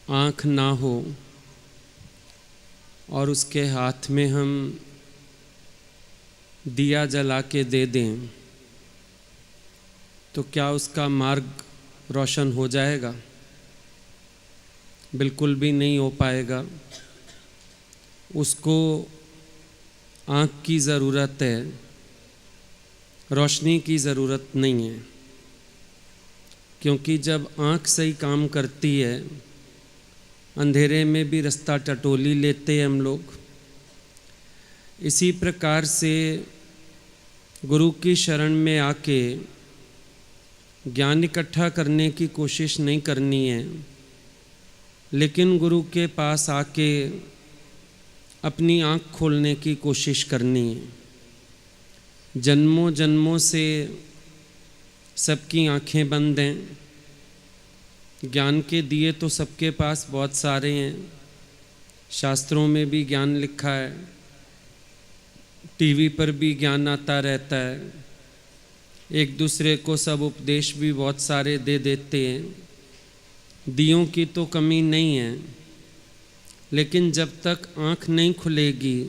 आँख ना हो और उसके हाथ में हम दिया जला के दे दें तो क्या उसका मार्ग रोशन हो जाएगा? बिल्कुल भी नहीं हो पाएगा। उसको आँख की ज़रूरत है, रोशनी की ज़रूरत नहीं है। क्योंकि जब आँख सही काम करती है, अंधेरे में भी रास्ता टटोली लेते हैं हम लोग। इसी प्रकार से गुरु की शरण में आके ज्ञान इकट्ठा करने की कोशिश नहीं करनी है, लेकिन गुरु के पास आके अपनी आँख खोलने की कोशिश करनी है। जन्मों जन्मों से सबकी आँखें बंद हैं। ज्ञान के दिए तो सबके पास बहुत सारे हैं, शास्त्रों में भी ज्ञान लिखा है, टीवी पर भी ज्ञान आता रहता है, एक दूसरे को सब उपदेश भी बहुत सारे दे देते हैं। दियों की तो कमी नहीं है, लेकिन जब तक आँख नहीं खुलेगी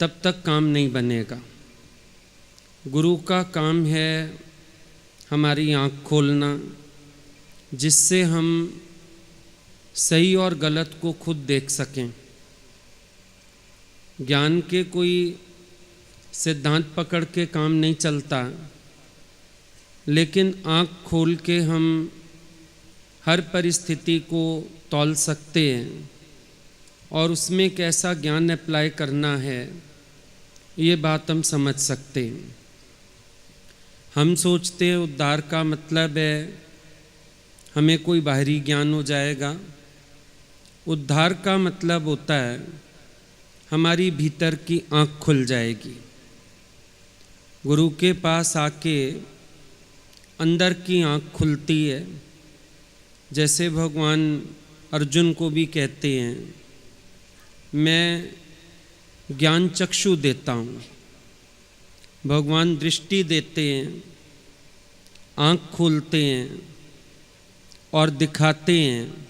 तब तक काम नहीं बनेगा। गुरु का काम है हमारी आँख खोलना, जिससे हम सही और गलत को खुद देख सकें। ज्ञान के कोई सिद्धांत पकड़ के काम नहीं चलता, लेकिन आँख खोल के हम हर परिस्थिति को तौल सकते हैं और उसमें कैसा ज्ञान अप्लाई करना है ये बात हम समझ सकते हैं। हम सोचते हैं उद्धार का मतलब है हमें कोई बाहरी ज्ञान हो जाएगा। उद्धार का मतलब होता है हमारी भीतर की आँख खुल जाएगी। गुरु के पास आके अंदर की आँख खुलती है। जैसे भगवान अर्जुन को भी कहते हैं, मैं ज्ञान चक्षु देता हूँ। भगवान दृष्टि देते हैं, आँख खोलते हैं और दिखाते हैं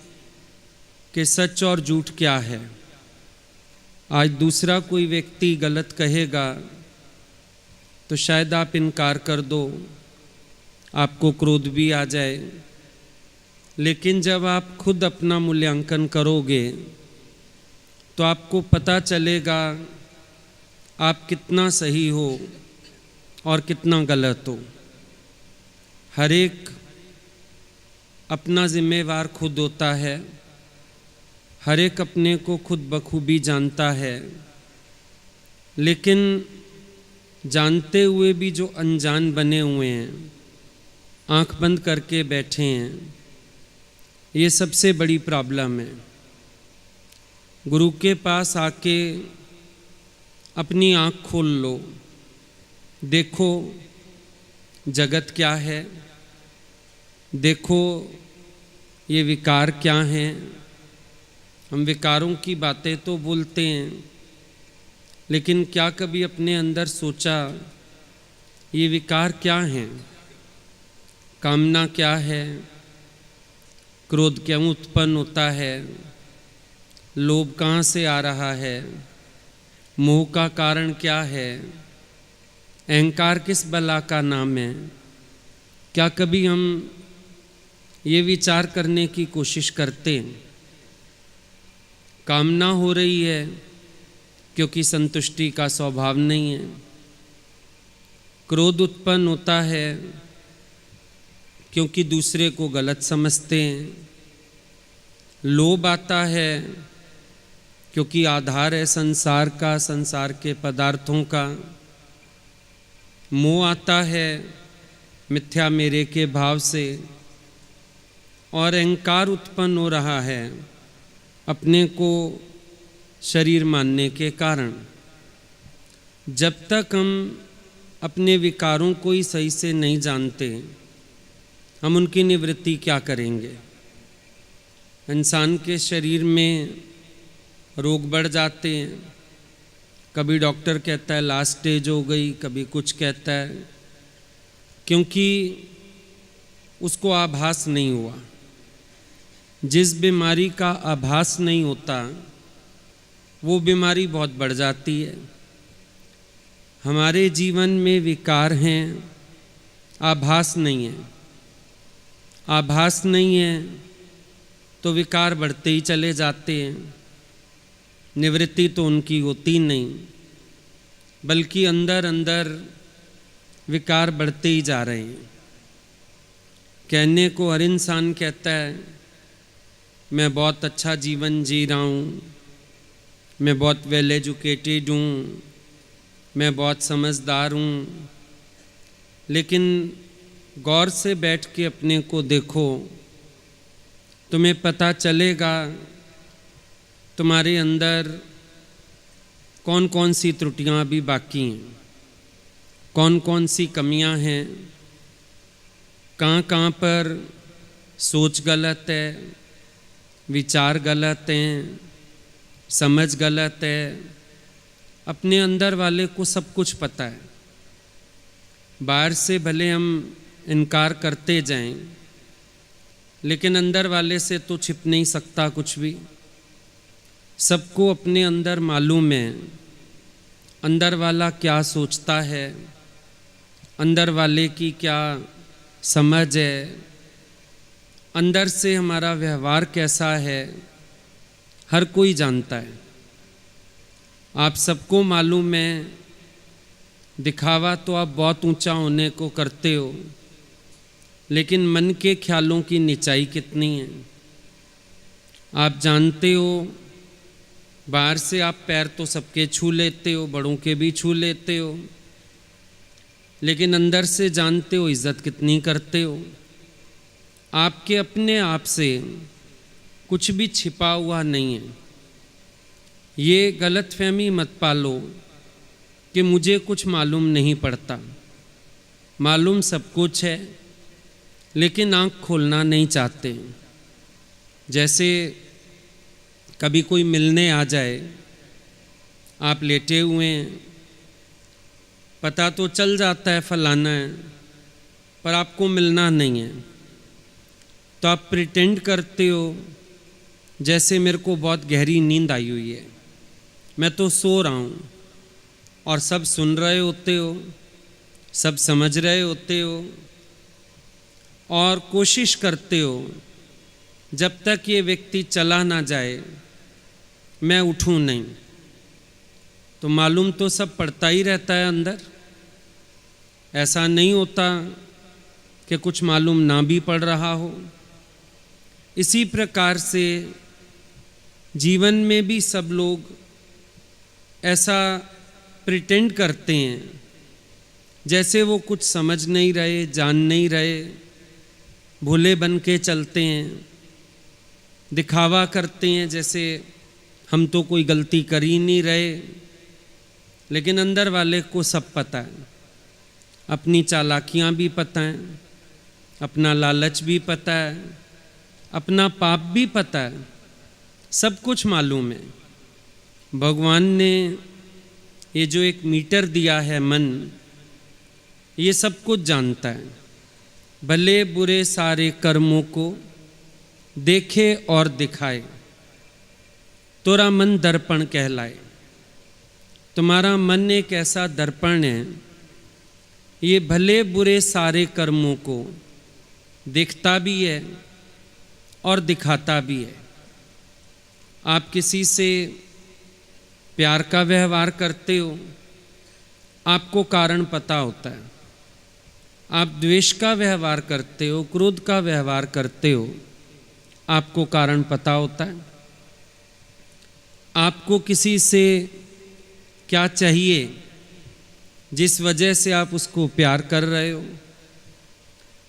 कि सच और झूठ क्या है। आज दूसरा कोई व्यक्ति गलत कहेगा तो शायद आप इनकार कर दो, आपको क्रोध भी आ जाए, लेकिन जब आप खुद अपना मूल्यांकन करोगे तो आपको पता चलेगा आप कितना सही हो और कितना गलत हो। हर एक अपना जिम्मेवार खुद होता है, हर एक अपने को खुद बखूबी जानता है, लेकिन जानते हुए भी जो अनजान बने हुए हैं, आँख बंद करके बैठे हैं, ये सबसे बड़ी प्रॉब्लम है। गुरु के पास आके अपनी आँख खोल लो, देखो जगत क्या है, देखो ये विकार क्या हैं। हम विकारों की बातें तो बोलते हैं, लेकिन क्या कभी अपने अंदर सोचा ये विकार क्या हैं? कामना क्या है? क्रोध क्यों उत्पन्न होता है? लोभ कहाँ से आ रहा है? मोह का कारण क्या है? अहंकार किस बला का नाम है? क्या कभी हम ये विचार करने की कोशिश करते हैं? कामना हो रही है क्योंकि संतुष्टि का स्वभाव नहीं है। क्रोध उत्पन्न होता है क्योंकि दूसरे को गलत समझते हैं। लोभ आता है क्योंकि आधार है संसार का, संसार के पदार्थों का। मोह आता है मिथ्या मेरे के भाव से, और अहंकार उत्पन्न हो रहा है अपने को शरीर मानने के कारण। जब तक हम अपने विकारों को ही सही से नहीं जानते, हम उनकी निवृत्ति क्या करेंगे? इंसान के शरीर में रोग बढ़ जाते हैं। कभी डॉक्टर कहता है लास्ट स्टेज हो गई, कभी कुछ कहता है, क्योंकि उसको आभास नहीं हुआ। जिस बीमारी का आभास नहीं होता वो बीमारी बहुत बढ़ जाती है। हमारे जीवन में विकार हैं, आभास नहीं है। आभास नहीं है तो विकार बढ़ते ही चले जाते हैं, निवृत्ति तो उनकी होती नहीं, बल्कि अंदर अंदर विकार बढ़ते ही जा रहे हैं। कहने को हर इंसान कहता है मैं बहुत अच्छा जीवन जी रहा हूँ, मैं बहुत वेल एजुकेटेड हूँ, मैं बहुत समझदार हूँ, लेकिन गौर से बैठ के अपने को देखो, तुम्हें पता चलेगा तुम्हारे अंदर कौन कौन सी त्रुटियां अभी बाकी हैं, कौन कौन सी कमियां हैं, कहाँ कहाँ पर सोच गलत है, विचार गलत हैं, समझ गलत है। अपने अंदर वाले को सब कुछ पता है। बाहर से भले हम इनकार करते जाएं, लेकिन अंदर वाले से तो छिप नहीं सकता कुछ भी। सबको अपने अंदर मालूम है अंदर वाला क्या सोचता है, अंदर वाले की क्या समझ है, अंदर से हमारा व्यवहार कैसा है, हर कोई जानता है। आप सबको मालूम है दिखावा तो आप बहुत ऊंचा होने को करते हो, लेकिन मन के ख्यालों की निचाई कितनी है। आप जानते हो बाहर से आप पैर तो सबके छू लेते हो, बड़ों के भी छू लेते हो, लेकिन अंदर से जानते हो इज्जत कितनी करते हो। आपके अपने आप से कुछ भी छिपा हुआ नहीं है। ये गलतफहमी मत पालो कि मुझे कुछ मालूम नहीं पड़ता। मालूम सब कुछ है, लेकिन आँख खोलना नहीं चाहते। जैसे कभी कोई मिलने आ जाए, आप लेटे हुए हैं, पता तो चल जाता है फलाना है, पर आपको मिलना नहीं है, तो आप प्रिटेंड करते हो जैसे मेरे को बहुत गहरी नींद आई हुई है, मैं तो सो रहा हूँ, और सब सुन रहे होते हो, सब समझ रहे होते हो, और कोशिश करते हो जब तक ये व्यक्ति चला ना जाए मैं उठूं नहीं। तो मालूम तो सब पड़ता ही रहता है अंदर। ऐसा नहीं होता कि कुछ मालूम ना भी पड़ रहा हो। इसी प्रकार से जीवन में भी सब लोग ऐसा प्रिटेंड करते हैं जैसे वो कुछ समझ नहीं रहे, जान नहीं रहे, भोले बन के चलते हैं, दिखावा करते हैं जैसे हम तो कोई गलती कर ही नहीं रहे, लेकिन अंदर वाले को सब पता है। अपनी चालाकियां भी पता हैं, अपना लालच भी पता है, अपना पाप भी पता है, सब कुछ मालूम है। भगवान ने ये जो एक मीटर दिया है मन, ये सब कुछ जानता है। भले बुरे सारे कर्मों को देखे और दिखाए, तोरा मन दर्पण कहलाए। तुम्हारा मन एक ऐसा दर्पण है, ये भले बुरे सारे कर्मों को देखता भी है और दिखाता भी है। आप किसी से प्यार का व्यवहार करते हो, आपको कारण पता होता है। आप द्वेष का व्यवहार करते हो, क्रोध का व्यवहार करते हो, आपको कारण पता होता है। आपको किसी से क्या चाहिए जिस वजह से आप उसको प्यार कर रहे हो,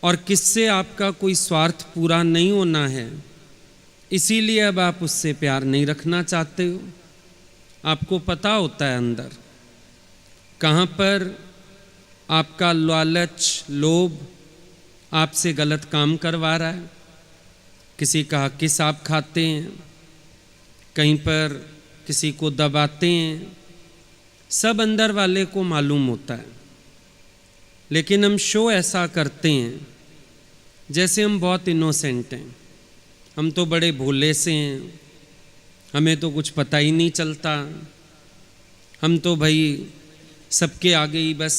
और किससे आपका कोई स्वार्थ पूरा नहीं होना है, इसीलिए अब आप उससे प्यार नहीं रखना चाहते हो। आपको पता होता है अंदर कहाँ पर आपका लालच, लोभ आपसे गलत काम करवा रहा है। किसी का हक हिसाब खाते हैं, कहीं पर किसी को दबाते हैं, सब अंदर वाले को मालूम होता है। लेकिन हम शो ऐसा करते हैं जैसे हम बहुत इनोसेंट हैं, हम तो बड़े भोले से हैं, हमें तो कुछ पता ही नहीं चलता, हम तो भाई सबके आगे ही बस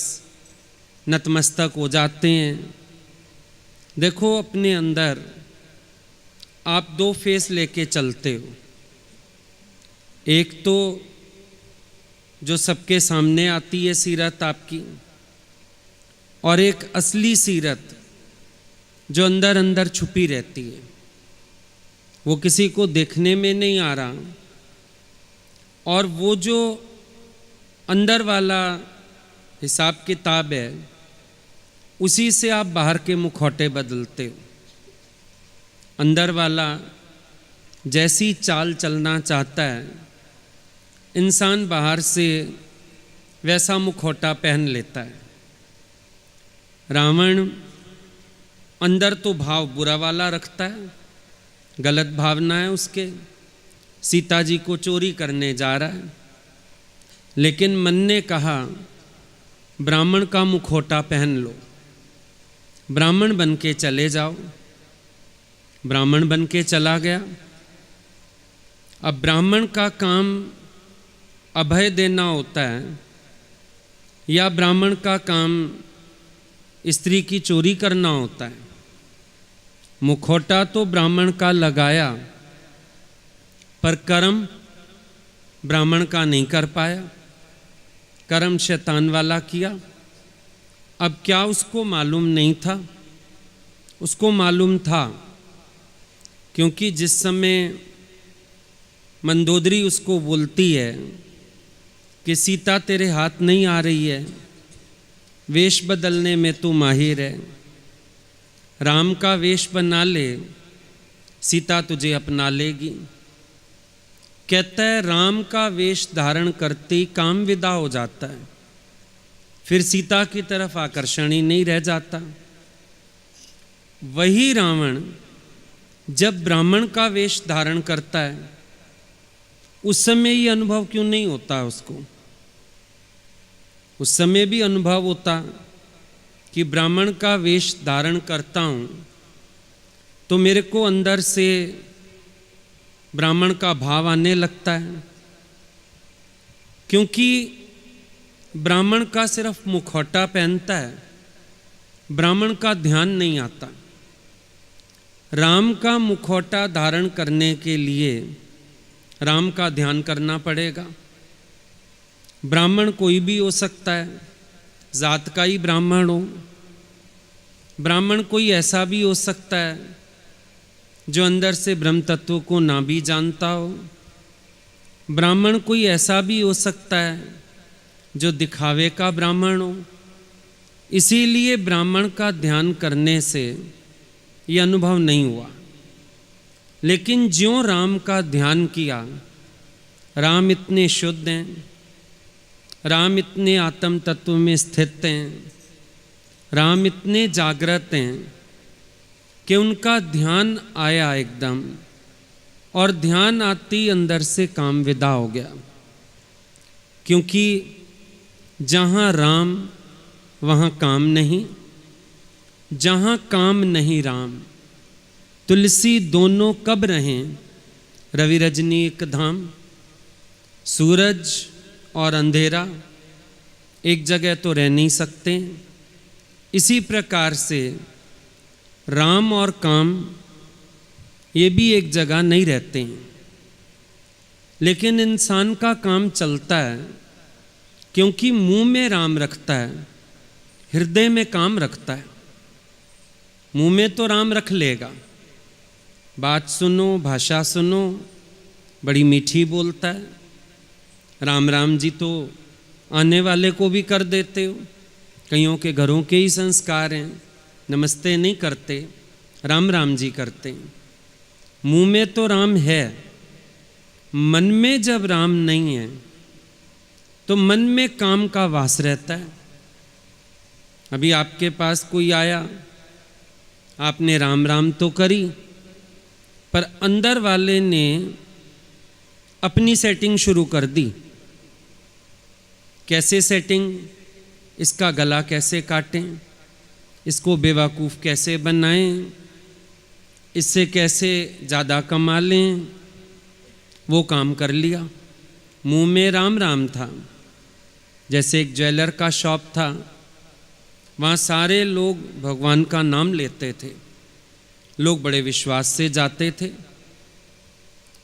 नतमस्तक हो जाते हैं। देखो, अपने अंदर आप दो फेस लेके चलते हो। एक तो जो सबके सामने आती है सीरत आपकी, और एक असली सीरत जो अंदर अंदर छुपी रहती है। वो किसी को देखने में नहीं आ रहा, और वो जो अंदर वाला हिसाब किताब है, उसी से आप बाहर के मुखौटे बदलते हो। अंदर वाला जैसी चाल चलना चाहता है, इंसान बाहर से वैसा मुखौटा पहन लेता है। रावण अंदर तो भाव बुरा वाला रखता है, गलत भावना है उसके, सीता जी को चोरी करने जा रहा है, लेकिन मन ने कहा ब्राह्मण का मुखौटा पहन लो, ब्राह्मण बन के चले जाओ। ब्राह्मण बन के चला गया। अब ब्राह्मण का काम अभय देना होता है, या ब्राह्मण का काम स्त्री की चोरी करना होता है? मुखौटा तो ब्राह्मण का लगाया, पर कर्म ब्राह्मण का नहीं कर पाया, कर्म शैतान वाला किया। अब क्या उसको मालूम नहीं था? उसको मालूम था, क्योंकि जिस समय मंदोदरी उसको बोलती है कि सीता तेरे हाथ नहीं आ रही है, वेश बदलने में तू माहिर है, राम का वेश बना ले, सीता तुझे अपना लेगी। कहता है राम का वेश धारण करते ही काम विदा हो जाता है, फिर सीता की तरफ आकर्षण ही नहीं रह जाता। वही रावण जब ब्राह्मण का वेश धारण करता है, उस समय ये अनुभव क्यों नहीं होता उसको? उस समय भी अनुभव होता कि ब्राह्मण का वेश धारण करता हूँ तो मेरे को अंदर से ब्राह्मण का भाव आने लगता है, क्योंकि ब्राह्मण का सिर्फ मुखौटा पहनता है, ब्राह्मण का ध्यान नहीं आता। राम का मुखौटा धारण करने के लिए राम का ध्यान करना पड़ेगा। ब्राह्मण कोई भी हो सकता है, जात का ही ब्राह्मण हो। ब्राह्मण कोई ऐसा भी हो सकता है जो अंदर से ब्रह्म तत्व को ना भी जानता हो। ब्राह्मण कोई ऐसा भी हो सकता है जो दिखावे का ब्राह्मण हो। इसीलिए ब्राह्मण का ध्यान करने से ये अनुभव नहीं हुआ। लेकिन ज्यों राम का ध्यान किया, राम इतने शुद्ध हैं, राम इतने आत्म तत्व में स्थित हैं, राम इतने जागृत हैं कि उनका ध्यान आया एकदम, और ध्यान आती अंदर से काम विदा हो गया। क्योंकि जहाँ राम वहाँ काम नहीं, जहाँ काम नहीं राम, तुलसी दोनों कब रहें रवि रजनी एक धाम। सूरज और अंधेरा एक जगह तो रह नहीं सकते। इसी प्रकार से राम और काम ये भी एक जगह नहीं रहते हैं। लेकिन इंसान का काम चलता है, क्योंकि मुंह में राम रखता है, हृदय में काम रखता है। मुंह में तो राम रख लेगा, बात सुनो, भाषा सुनो, बड़ी मीठी बोलता है। राम राम जी तो आने वाले को भी कर देते हो। कईयों के घरों के ही संस्कार हैं, नमस्ते नहीं करते, राम राम जी करते हैं। मुंह में तो राम है, मन में जब राम नहीं है तो मन में काम का वास रहता है। अभी आपके पास कोई आया, आपने राम राम तो करी, पर अंदर वाले ने अपनी सेटिंग शुरू कर दी। कैसे सेटिंग? इसका गला कैसे काटें, इसको बेवकूफ़ कैसे बनाएं, इससे कैसे ज़्यादा कमा लें, वो काम कर लिया। मुंह में राम राम था। जैसे एक ज्वेलर का शॉप था, वहाँ सारे लोग भगवान का नाम लेते थे, लोग बड़े विश्वास से जाते थे।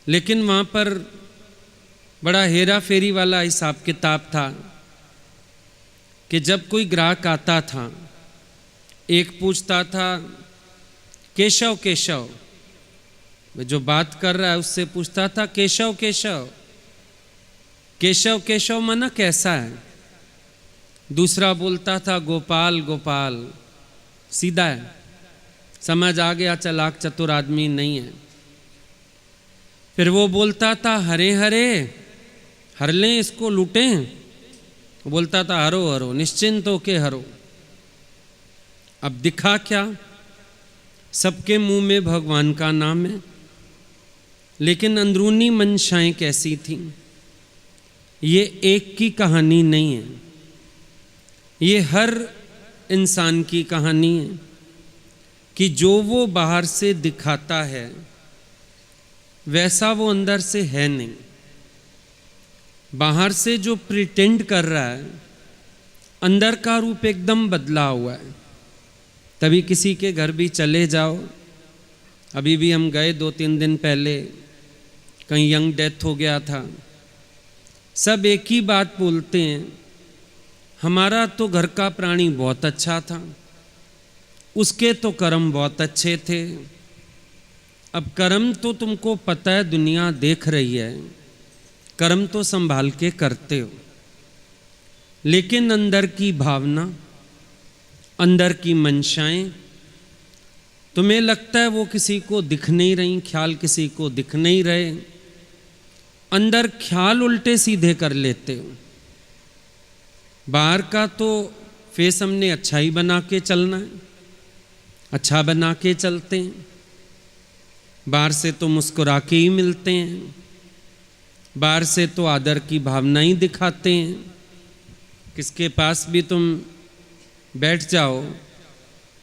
लेकिन वहाँ पर बड़ा हेरा फेरी वाला हिसाब किताब था कि जब कोई ग्राहक आता था, एक पूछता था केशव केशव, जो बात कर रहा है उससे पूछता था केशव केशव, केशव केशव माना कैसा है। दूसरा बोलता था गोपाल गोपाल, सीधा है, समझ आ गया चालाक चतुर आदमी नहीं है। फिर वो बोलता था हरे हरे, हर लें इसको लूटें, बोलता था हरो हरो, निश्चिंत होके हरो। अब दिखा क्या, सबके मुंह में भगवान का नाम है, लेकिन अंदरूनी मंशाएं कैसी थी, ये एक की कहानी नहीं है, ये हर इंसान की कहानी है कि जो वो बाहर से दिखाता है वैसा वो अंदर से है नहीं। बाहर से जो प्रिटेंड कर रहा है, अंदर का रूप एकदम बदला हुआ है। तभी किसी के घर भी चले जाओ, अभी भी हम गए 2-3 दिन पहले, कहीं यंग डेथ हो गया था, सब एक ही बात बोलते हैं, हमारा तो घर का प्राणी बहुत अच्छा था, उसके तो कर्म बहुत अच्छे थे। अब कर्म तो तुमको पता है, दुनिया देख रही है, कर्म तो संभाल के करते हो, लेकिन अंदर की भावना, अंदर की मंशाएं, तुम्हें लगता है वो किसी को दिख नहीं रही, ख्याल किसी को दिख नहीं रहे, अंदर ख्याल उल्टे सीधे कर लेते हो। बाहर का तो फेस हमने अच्छा ही बना के चलना है, अच्छा बना के चलते हैं, बाहर से तो मुस्कुरा के ही मिलते हैं, बाहर से तो आदर की भावना ही दिखाते हैं। किसके पास भी तुम बैठ जाओ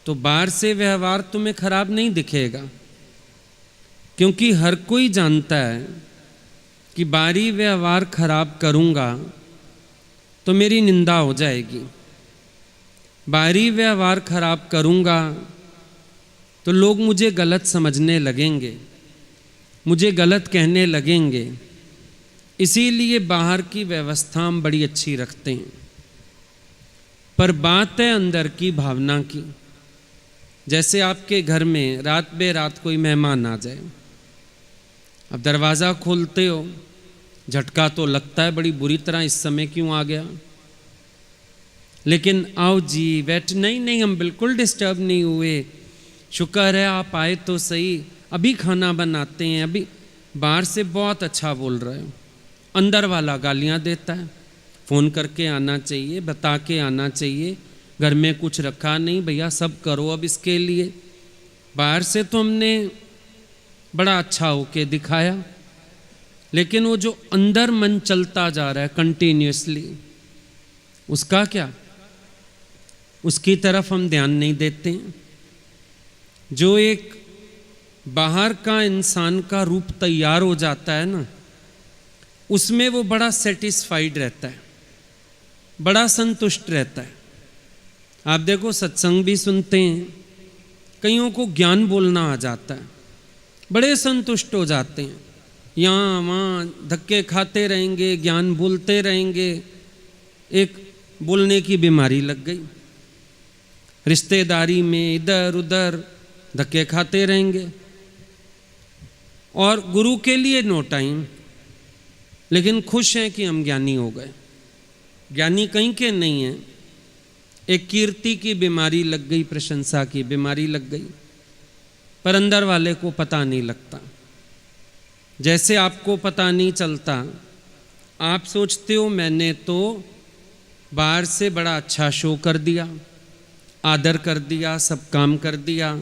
तो बाहर से व्यवहार तुम्हें खराब नहीं दिखेगा, क्योंकि हर कोई जानता है कि बाहरी व्यवहार खराब करूँगा तो मेरी निंदा हो जाएगी, बाहरी व्यवहार खराब करूँगा तो लोग मुझे गलत समझने लगेंगे, मुझे गलत कहने लगेंगे। इसीलिए बाहर की व्यवस्था हम बड़ी अच्छी रखते हैं, पर बात है अंदर की भावना की। जैसे आपके घर में रात बेरात कोई मेहमान आ जाए, अब दरवाज़ा खोलते हो, झटका तो लगता है बड़ी बुरी तरह, इस समय क्यों आ गया, लेकिन आओ जी बैठ, नहीं नहीं हम बिल्कुल डिस्टर्ब नहीं हुए, शुक्र है आप आए तो सही, अभी खाना बनाते हैं, अभी। बाहर से बहुत अच्छा बोल रहे हो, अंदर वाला गालियां देता है, फ़ोन करके आना चाहिए, बता के आना चाहिए, घर में कुछ रखा नहीं भैया, सब करो अब इसके लिए। बाहर से तो हमने बड़ा अच्छा होके दिखाया, लेकिन वो जो अंदर मन चलता जा रहा है कंटिन्यूसली, उसका क्या, उसकी तरफ हम ध्यान नहीं देते हैं। जो एक बाहर का इंसान का रूप तैयार हो जाता है ना, उसमें वो बड़ा सेटिस्फाइड रहता है, बड़ा संतुष्ट रहता है। आप देखो सत्संग भी सुनते हैं, कईयों को ज्ञान बोलना आ जाता है, बड़े संतुष्ट हो जाते हैं, यहाँ वहाँ धक्के खाते रहेंगे, ज्ञान बोलते रहेंगे। एक बोलने की बीमारी लग गई, रिश्तेदारी में इधर उधर धक्के खाते रहेंगे, और गुरु के लिए नो टाइम, लेकिन खुश हैं कि हम ज्ञानी हो गए। ज्ञानी कहीं के नहीं हैं, एक कीर्ति की बीमारी लग गई, प्रशंसा की बीमारी लग गई, पर अंदर वाले को पता नहीं लगता। जैसे आपको पता नहीं चलता, आप सोचते हो मैंने तो बाहर से बड़ा अच्छा शो कर दिया, आदर कर दिया, सब काम कर दिया,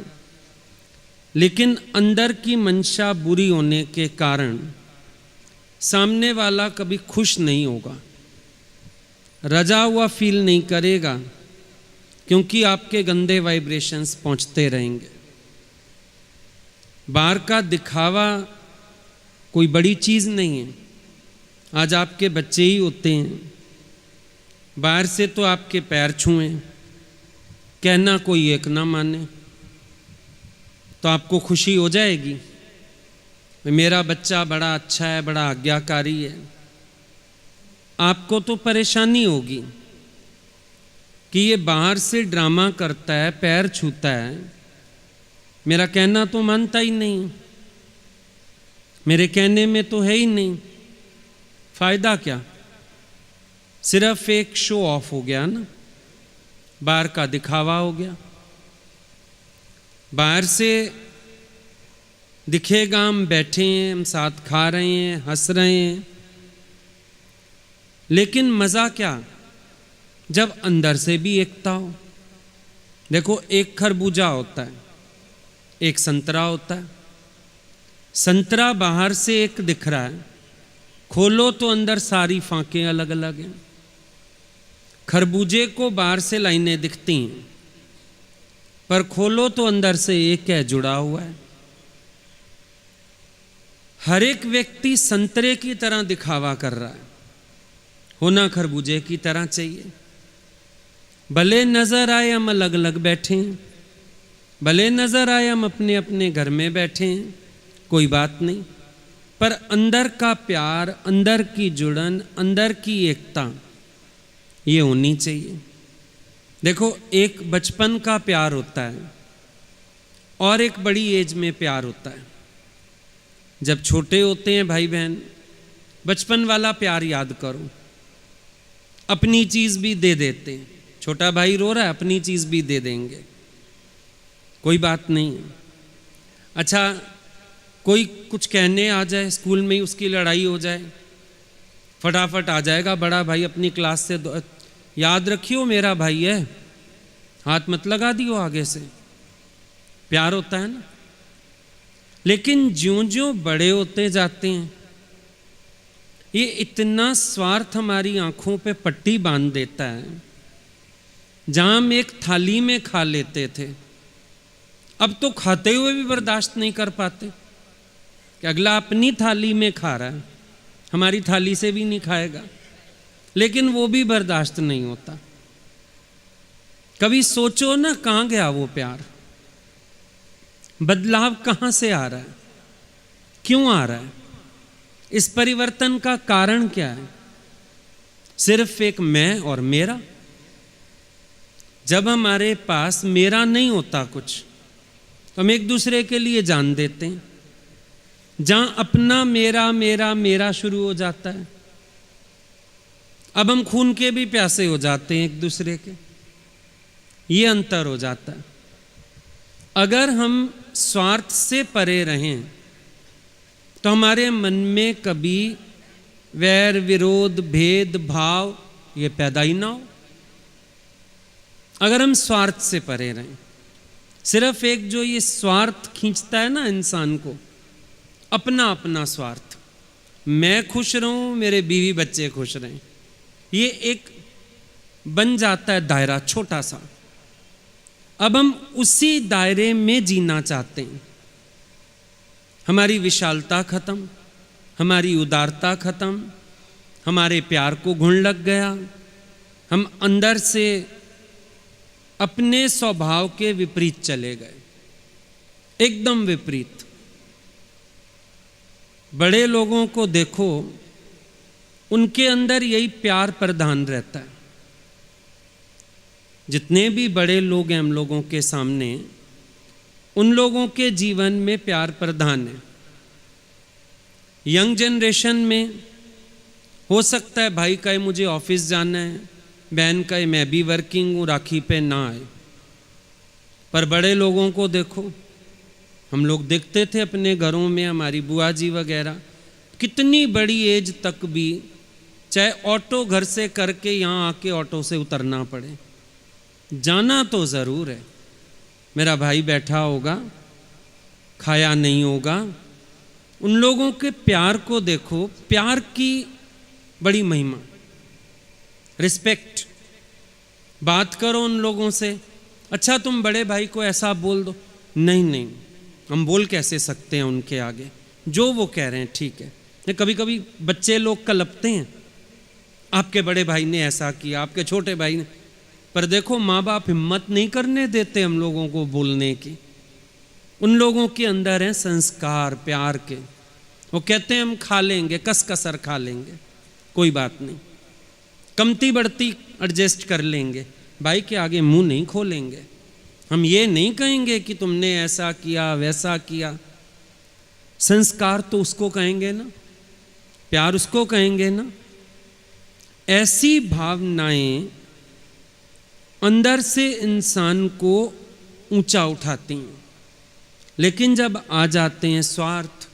लेकिन अंदर की मंशा बुरी होने के कारण सामने वाला कभी खुश नहीं होगा, रजा हुआ फील नहीं करेगा, क्योंकि आपके गंदे वाइब्रेशंस पहुंचते रहेंगे। बाहर का दिखावा कोई बड़ी चीज़ नहीं है। आज आपके बच्चे ही होते हैं, बाहर से तो आपके पैर छुएं, कहना कोई एक ना माने, तो आपको खुशी हो जाएगी, मेरा बच्चा बड़ा अच्छा है, बड़ा आज्ञाकारी है। आपको तो परेशानी होगी कि ये बाहर से ड्रामा करता है, पैर छूता है, मेरा कहना तो मानता ही नहीं, मेरे कहने में तो है ही नहीं, फायदा क्या? सिर्फ एक शो ऑफ हो गया ना, बाहर का दिखावा हो गया। बाहर से दिखेगा हम बैठे हैं, हम साथ खा रहे हैं, हंस रहे हैं, लेकिन मज़ा क्या जब अंदर से भी एकता हो। देखो, एक खरबूजा होता है, एक संतरा होता है। संतरा बाहर से एक दिख रहा है, खोलो तो अंदर सारी फांकें अलग अलग हैं। खरबूजे को बाहर से लाइनें दिखती हैं, पर खोलो तो अंदर से एक है, जुड़ा हुआ है। हर एक व्यक्ति संतरे की तरह दिखावा कर रहा है, होना खरबूजे की तरह चाहिए। भले नजर आए हम अलग अलग बैठे हैं, भले नजर आए हम अपने अपने घर में बैठे हैं, कोई बात नहीं, पर अंदर का प्यार, अंदर की जुड़न, अंदर की एकता ये होनी चाहिए। देखो, एक बचपन का प्यार होता है और एक बड़ी एज में प्यार होता है। जब छोटे होते हैं भाई बहन, बचपन वाला प्यार याद करो, अपनी चीज़ भी दे देते हैं। छोटा भाई रो रहा है, अपनी चीज़ भी दे देंगे, कोई बात नहीं है। अच्छा, कोई कुछ कहने आ जाए, स्कूल में ही उसकी लड़ाई हो जाए, फटाफट आ जाएगा बड़ा भाई अपनी क्लास से, याद रखियो मेरा भाई है, हाथ मत लगा दियो आगे से। प्यार होता है ना। लेकिन ज्यों ज्यों बड़े होते जाते हैं, ये इतना स्वार्थ हमारी आंखों पे पट्टी बांध देता है। जहां हम एक थाली में खा लेते थे, अब तो खाते हुए भी बर्दाश्त नहीं कर पाते कि अगला अपनी थाली में खा रहा है, हमारी थाली से भी नहीं खाएगा, लेकिन वो भी बर्दाश्त नहीं होता। कभी सोचो ना, कहाँ गया वो प्यार? बदलाव कहाँ से आ रहा है? क्यों आ रहा है? इस परिवर्तन का कारण क्या है? सिर्फ एक मैं और मेरा। जब हमारे पास मेरा नहीं होता कुछ, तो हम एक दूसरे के लिए जान देते हैं। जहां अपना मेरा मेरा मेरा शुरू हो जाता है, अब हम खून के भी प्यासे हो जाते हैं एक दूसरे के। ये अंतर हो जाता है। अगर हम स्वार्थ से परे रहें तो हमारे मन में कभी वैर, विरोध, भेद भाव ये पैदा ही ना हो। अगर हम स्वार्थ से परे रहें, सिर्फ एक जो ये स्वार्थ खींचता है ना इंसान को, अपना अपना स्वार्थ, मैं खुश रहूं, मेरे बीवी बच्चे खुश रहें, ये एक बन जाता है दायरा छोटा सा। अब हम उसी दायरे में जीना चाहते हैं। हमारी विशालता खत्म, हमारी उदारता खत्म, हमारे प्यार को घुन लग गया। हम अंदर से अपने स्वभाव के विपरीत चले गए, एकदम विपरीत। बड़े लोगों को देखो, उनके अंदर यही प्यार प्रधान रहता है। जितने भी बड़े लोग हैं हम लोगों के सामने, उन लोगों के जीवन में प्यार प्रधान है। यंग जनरेशन में हो सकता है भाई कहे मुझे ऑफिस जाना है, बहन कहे मैं भी वर्किंग हूँ, राखी पे ना आए। पर बड़े लोगों को देखो, हम लोग देखते थे अपने घरों में, हमारी बुआ जी वगैरह, कितनी बड़ी एज तक भी चाहे ऑटो घर से करके यहाँ आके ऑटो से उतरना पड़े, जाना तो ज़रूर है। मेरा भाई बैठा होगा, खाया नहीं होगा। उन लोगों के प्यार को देखो, प्यार की बड़ी महिमा, रिस्पेक्ट। बात करो उन लोगों से, अच्छा तुम बड़े भाई को ऐसा बोल दो, नहीं नहीं, हम बोल कैसे सकते हैं उनके आगे? जो वो कह रहे हैं ठीक है। कभी कभी बच्चे लोग कलपते हैं, आपके बड़े भाई ने ऐसा किया, आपके छोटे भाई ने, पर देखो माँ बाप हिम्मत नहीं करने देते हम लोगों को बोलने की। उन लोगों के अंदर हैं संस्कार प्यार के, वो कहते हैं हम खा लेंगे, कस कसर खा लेंगे, कोई बात नहीं, कमती बढ़ती एडजस्ट कर लेंगे, भाई के आगे मुंह नहीं खोलेंगे, हम ये नहीं कहेंगे कि तुमने ऐसा किया वैसा किया। संस्कार तो उसको कहेंगे ना, प्यार उसको कहेंगे ना। ऐसी भावनाएं अंदर से इंसान को ऊंचा उठाती हैं, लेकिन जब आ जाते हैं स्वार्थ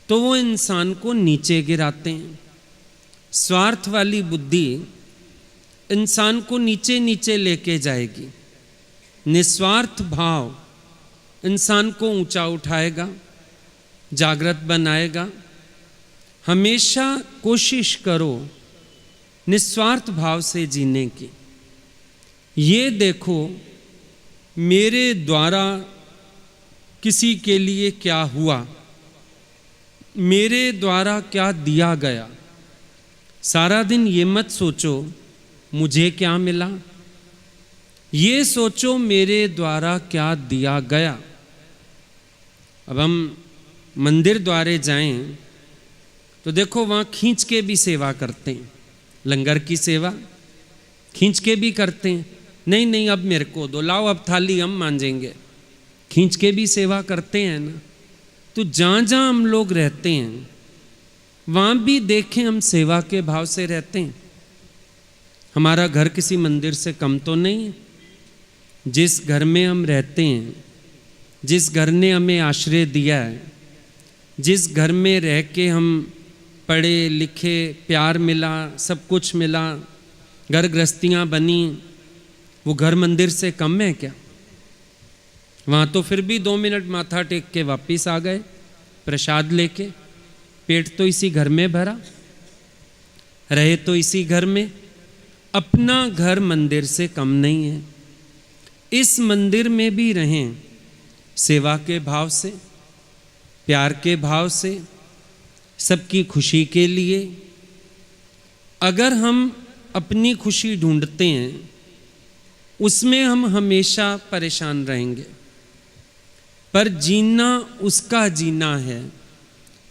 तो वो इंसान को नीचे गिराते हैं। स्वार्थ वाली बुद्धि इंसान को नीचे नीचे लेके जाएगी। निस्वार्थ भाव इंसान को ऊंचा उठाएगा, जागृत बनाएगा। हमेशा कोशिश करो निस्वार्थ भाव से जीने की। ये देखो मेरे द्वारा किसी के लिए क्या हुआ, मेरे द्वारा क्या दिया गया। सारा दिन ये मत सोचो मुझे क्या मिला, ये सोचो मेरे द्वारा क्या दिया गया। अब हम मंदिर द्वारे जाएं तो देखो वहाँ खींच के भी सेवा करते हैं, लंगर की सेवा खींच के भी करते हैं। नहीं नहीं अब मेरे को दो, लाओ अब थाली हम मांजेंगे, खींच के भी सेवा करते हैं ना। तो जहाँ जहाँ हम लोग रहते हैं वहाँ भी देखें हम सेवा के भाव से रहते हैं। हमारा घर किसी मंदिर से कम तो नहीं है। जिस घर में हम रहते हैं, जिस घर ने हमें आश्रय दिया है, जिस घर में रह के हम पढ़े लिखे, प्यार मिला, सब कुछ मिला, घर गृहस्थियाँ बनी, वो घर मंदिर से कम है क्या? वहाँ तो फिर भी 2 मिनट माथा टेक के वापिस आ गए प्रसाद लेके, पेट तो इसी घर में भरा, रहे तो इसी घर में। अपना घर मंदिर से कम नहीं है। इस मंदिर में भी रहें सेवा के भाव से, प्यार के भाव से, सबकी खुशी के लिए। अगर हम अपनी खुशी ढूंढते हैं उसमें हम हमेशा परेशान रहेंगे। पर जीना उसका जीना है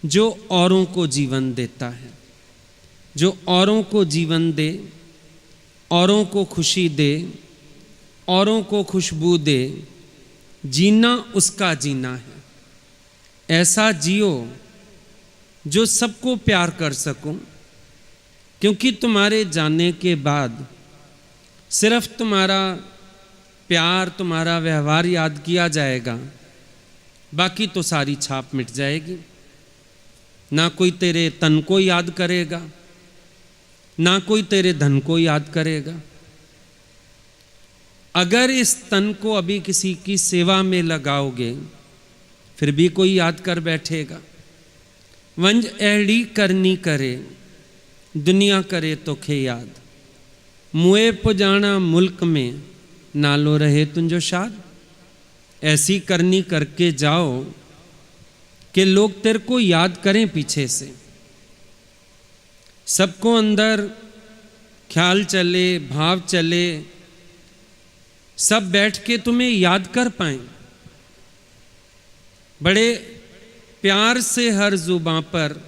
जो औरों को जीवन देता है, जो औरों को जीवन दे, औरों को खुशी दे, औरों को खुशबू दे। जीना उसका जीना है। ऐसा जियो जो सबको प्यार कर सको, क्योंकि तुम्हारे जाने के बाद सिर्फ तुम्हारा प्यार, तुम्हारा व्यवहार याद किया जाएगा, बाकी तो सारी छाप मिट जाएगी। ना कोई तेरे तन को याद करेगा, ना कोई तेरे धन को याद करेगा। अगर इस तन को अभी किसी की सेवा में लगाओगे फिर भी कोई याद कर बैठेगा। वंज एड़ी करनी करे, दुनिया करे तो खे याद, मुए पुजाना मुल्क में, नालो रहे तुंजो शाद। ऐसी करनी करके जाओ कि लोग तेरे को याद करें पीछे से, सबको अंदर ख्याल चले, भाव चले, सब बैठ के तुम्हें याद कर पाएं। बड़े प्यार से हर जुबां पर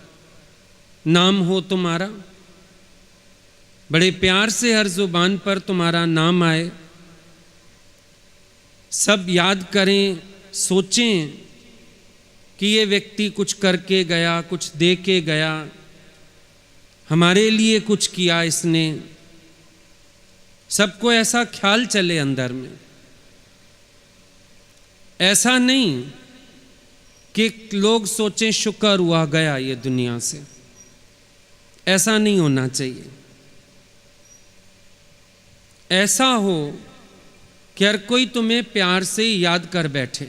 नाम हो तुम्हारा, बड़े प्यार से हर जुबान पर तुम्हारा नाम आए। सब याद करें, सोचें कि ये व्यक्ति कुछ करके गया, कुछ दे के गया, हमारे लिए कुछ किया इसने। सबको ऐसा ख्याल चले अंदर में। ऐसा नहीं कि लोग सोचें शुक्र हुआ गया ये दुनिया से, ऐसा नहीं होना चाहिए। ऐसा हो कि हर कोई तुम्हें प्यार से याद कर बैठे,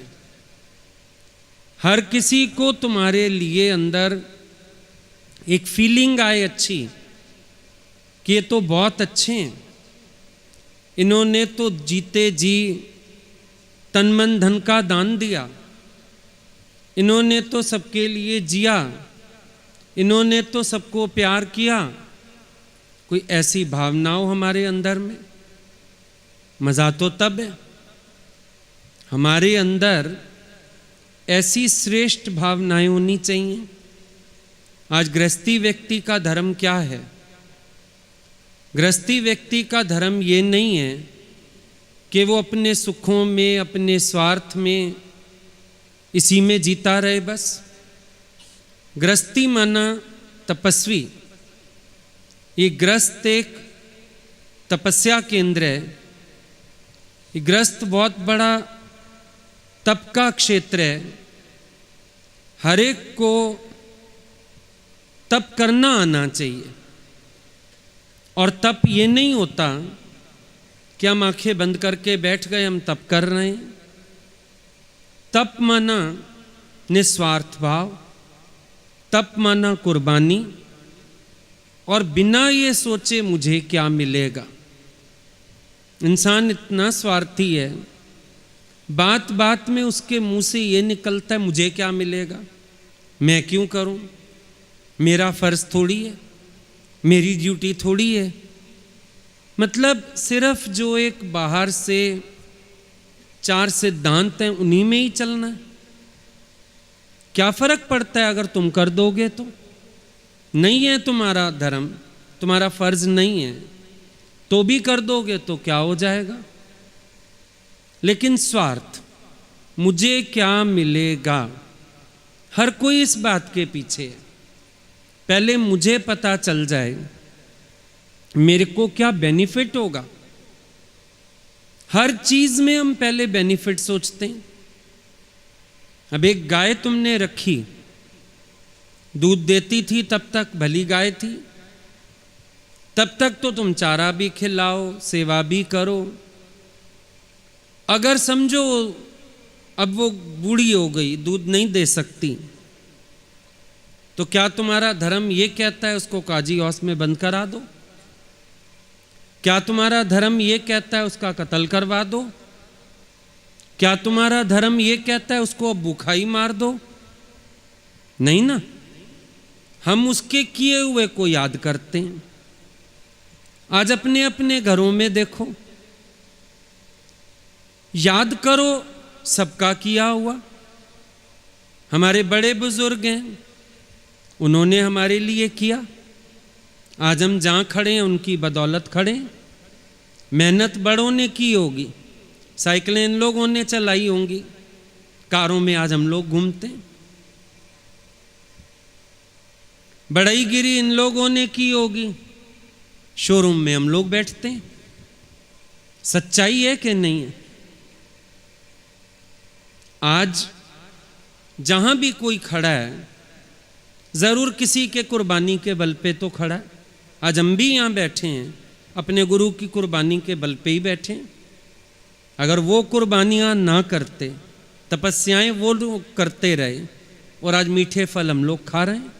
हर किसी को तुम्हारे लिए अंदर एक फीलिंग आए अच्छी कि ये तो बहुत अच्छे हैं, इन्होंने तो जीते जी तन मन धन का दान दिया, इन्होंने तो सबके लिए जिया, इन्होंने तो सबको प्यार किया। कोई ऐसी भावना हो हमारे अंदर में, मज़ा तो तब है। हमारे अंदर ऐसी श्रेष्ठ भावनाएं होनी चाहिए। आज गृहस्थी व्यक्ति का धर्म क्या है? गृहस्थी व्यक्ति का धर्म ये नहीं है कि वो अपने सुखों में, अपने स्वार्थ में, इसी में जीता रहे बस। गृहस्थी माना तपस्वी। ये गृहस्थ एक तपस्या केंद्र है। ये गृहस्थ बहुत बड़ा तप का क्षेत्र है। हर एक को तप करना आना चाहिए। और तप ये नहीं होता कि हम आंखें बंद करके बैठ गए, हम तप कर रहे हैं। तप माना निस्वार्थ भाव, तप माना कुर्बानी, और बिना ये सोचे मुझे क्या मिलेगा। इंसान इतना स्वार्थी है, बात बात में उसके मुंह से ये निकलता है मुझे क्या मिलेगा, मैं क्यों करूं, मेरा फर्ज थोड़ी है, मेरी ड्यूटी थोड़ी है। मतलब सिर्फ जो एक बाहर से 4 सिद्धांत हैं उन्हीं में ही चलना है। क्या फर्क पड़ता है अगर तुम कर दोगे तो? नहीं है तुम्हारा धर्म, तुम्हारा फर्ज नहीं है, तो भी कर दोगे तो क्या हो जाएगा। लेकिन स्वार्थ, मुझे क्या मिलेगा, हर कोई इस बात के पीछे है। पहले मुझे पता चल जाए मेरे को क्या बेनिफिट होगा। हर चीज में हम पहले बेनिफिट सोचते हैं। अब एक गाय तुमने रखी, दूध देती थी, तब तक भली गाय थी, तब तक तो तुम चारा भी खिलाओ, सेवा भी करो। अगर समझो अब वो बूढ़ी हो गई, दूध नहीं दे सकती, तो क्या तुम्हारा धर्म ये कहता है उसको काजी हौस में बंद करा दो? क्या तुम्हारा धर्म ये कहता है उसका कत्ल करवा दो? क्या तुम्हारा धर्म ये कहता है उसको अब भूखा ही मार दो? नहीं ना। हम उसके किए हुए को याद करते हैं। आज अपने अपने घरों में देखो, याद करो सबका किया हुआ। हमारे बड़े बुजुर्ग हैं, उन्होंने हमारे लिए किया। आज हम जहाँ खड़े हैं उनकी बदौलत खड़े हैं। मेहनत बड़ों ने की होगी, साइकिलें इन लोगों ने चलाई होंगी, कारों में आज हम लोग घूमते हैं। बढ़ईगिरी इन लोगों ने की होगी, शोरूम में हम लोग बैठते हैं। सच्चाई है कि नहीं है? आज जहां भी कोई खड़ा है, जरूर किसी के कुर्बानी के बल पे तो खड़ा है। आज हम भी यहां बैठे हैं, अपने गुरु की कुर्बानी के बल पे ही बैठे हैं। अगर वो कुर्बानियां ना करते, तपस्याएं वो लोग करते रहे, और आज मीठे फल हम लोग खा रहे हैं।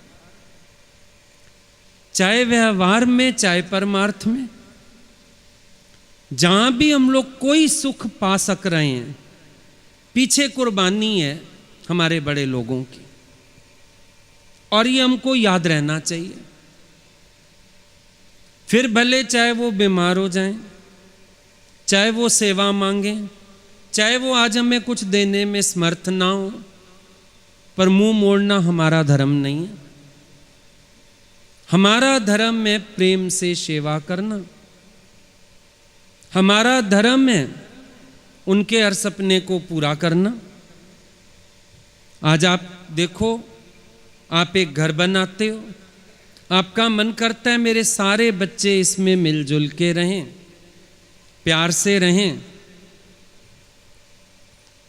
चाहे व्यवहार में, चाहे परमार्थ में, जहां भी हम लोग कोई सुख पा सक रहे हैं, पीछे कुर्बानी है हमारे बड़े लोगों की। और ये हमको याद रहना चाहिए। फिर भले चाहे वो बीमार हो जाएं, चाहे वो सेवा मांगें, चाहे वो आज हमें कुछ देने में समर्थ ना हो, पर मुंह मोड़ना हमारा धर्म नहीं है। हमारा धर्म है प्रेम से सेवा करना। हमारा धर्म है उनके हर सपने को पूरा करना। आज आप देखो, आप एक घर बनाते हो, आपका मन करता है मेरे सारे बच्चे इसमें मिलजुल के रहें, प्यार से रहें।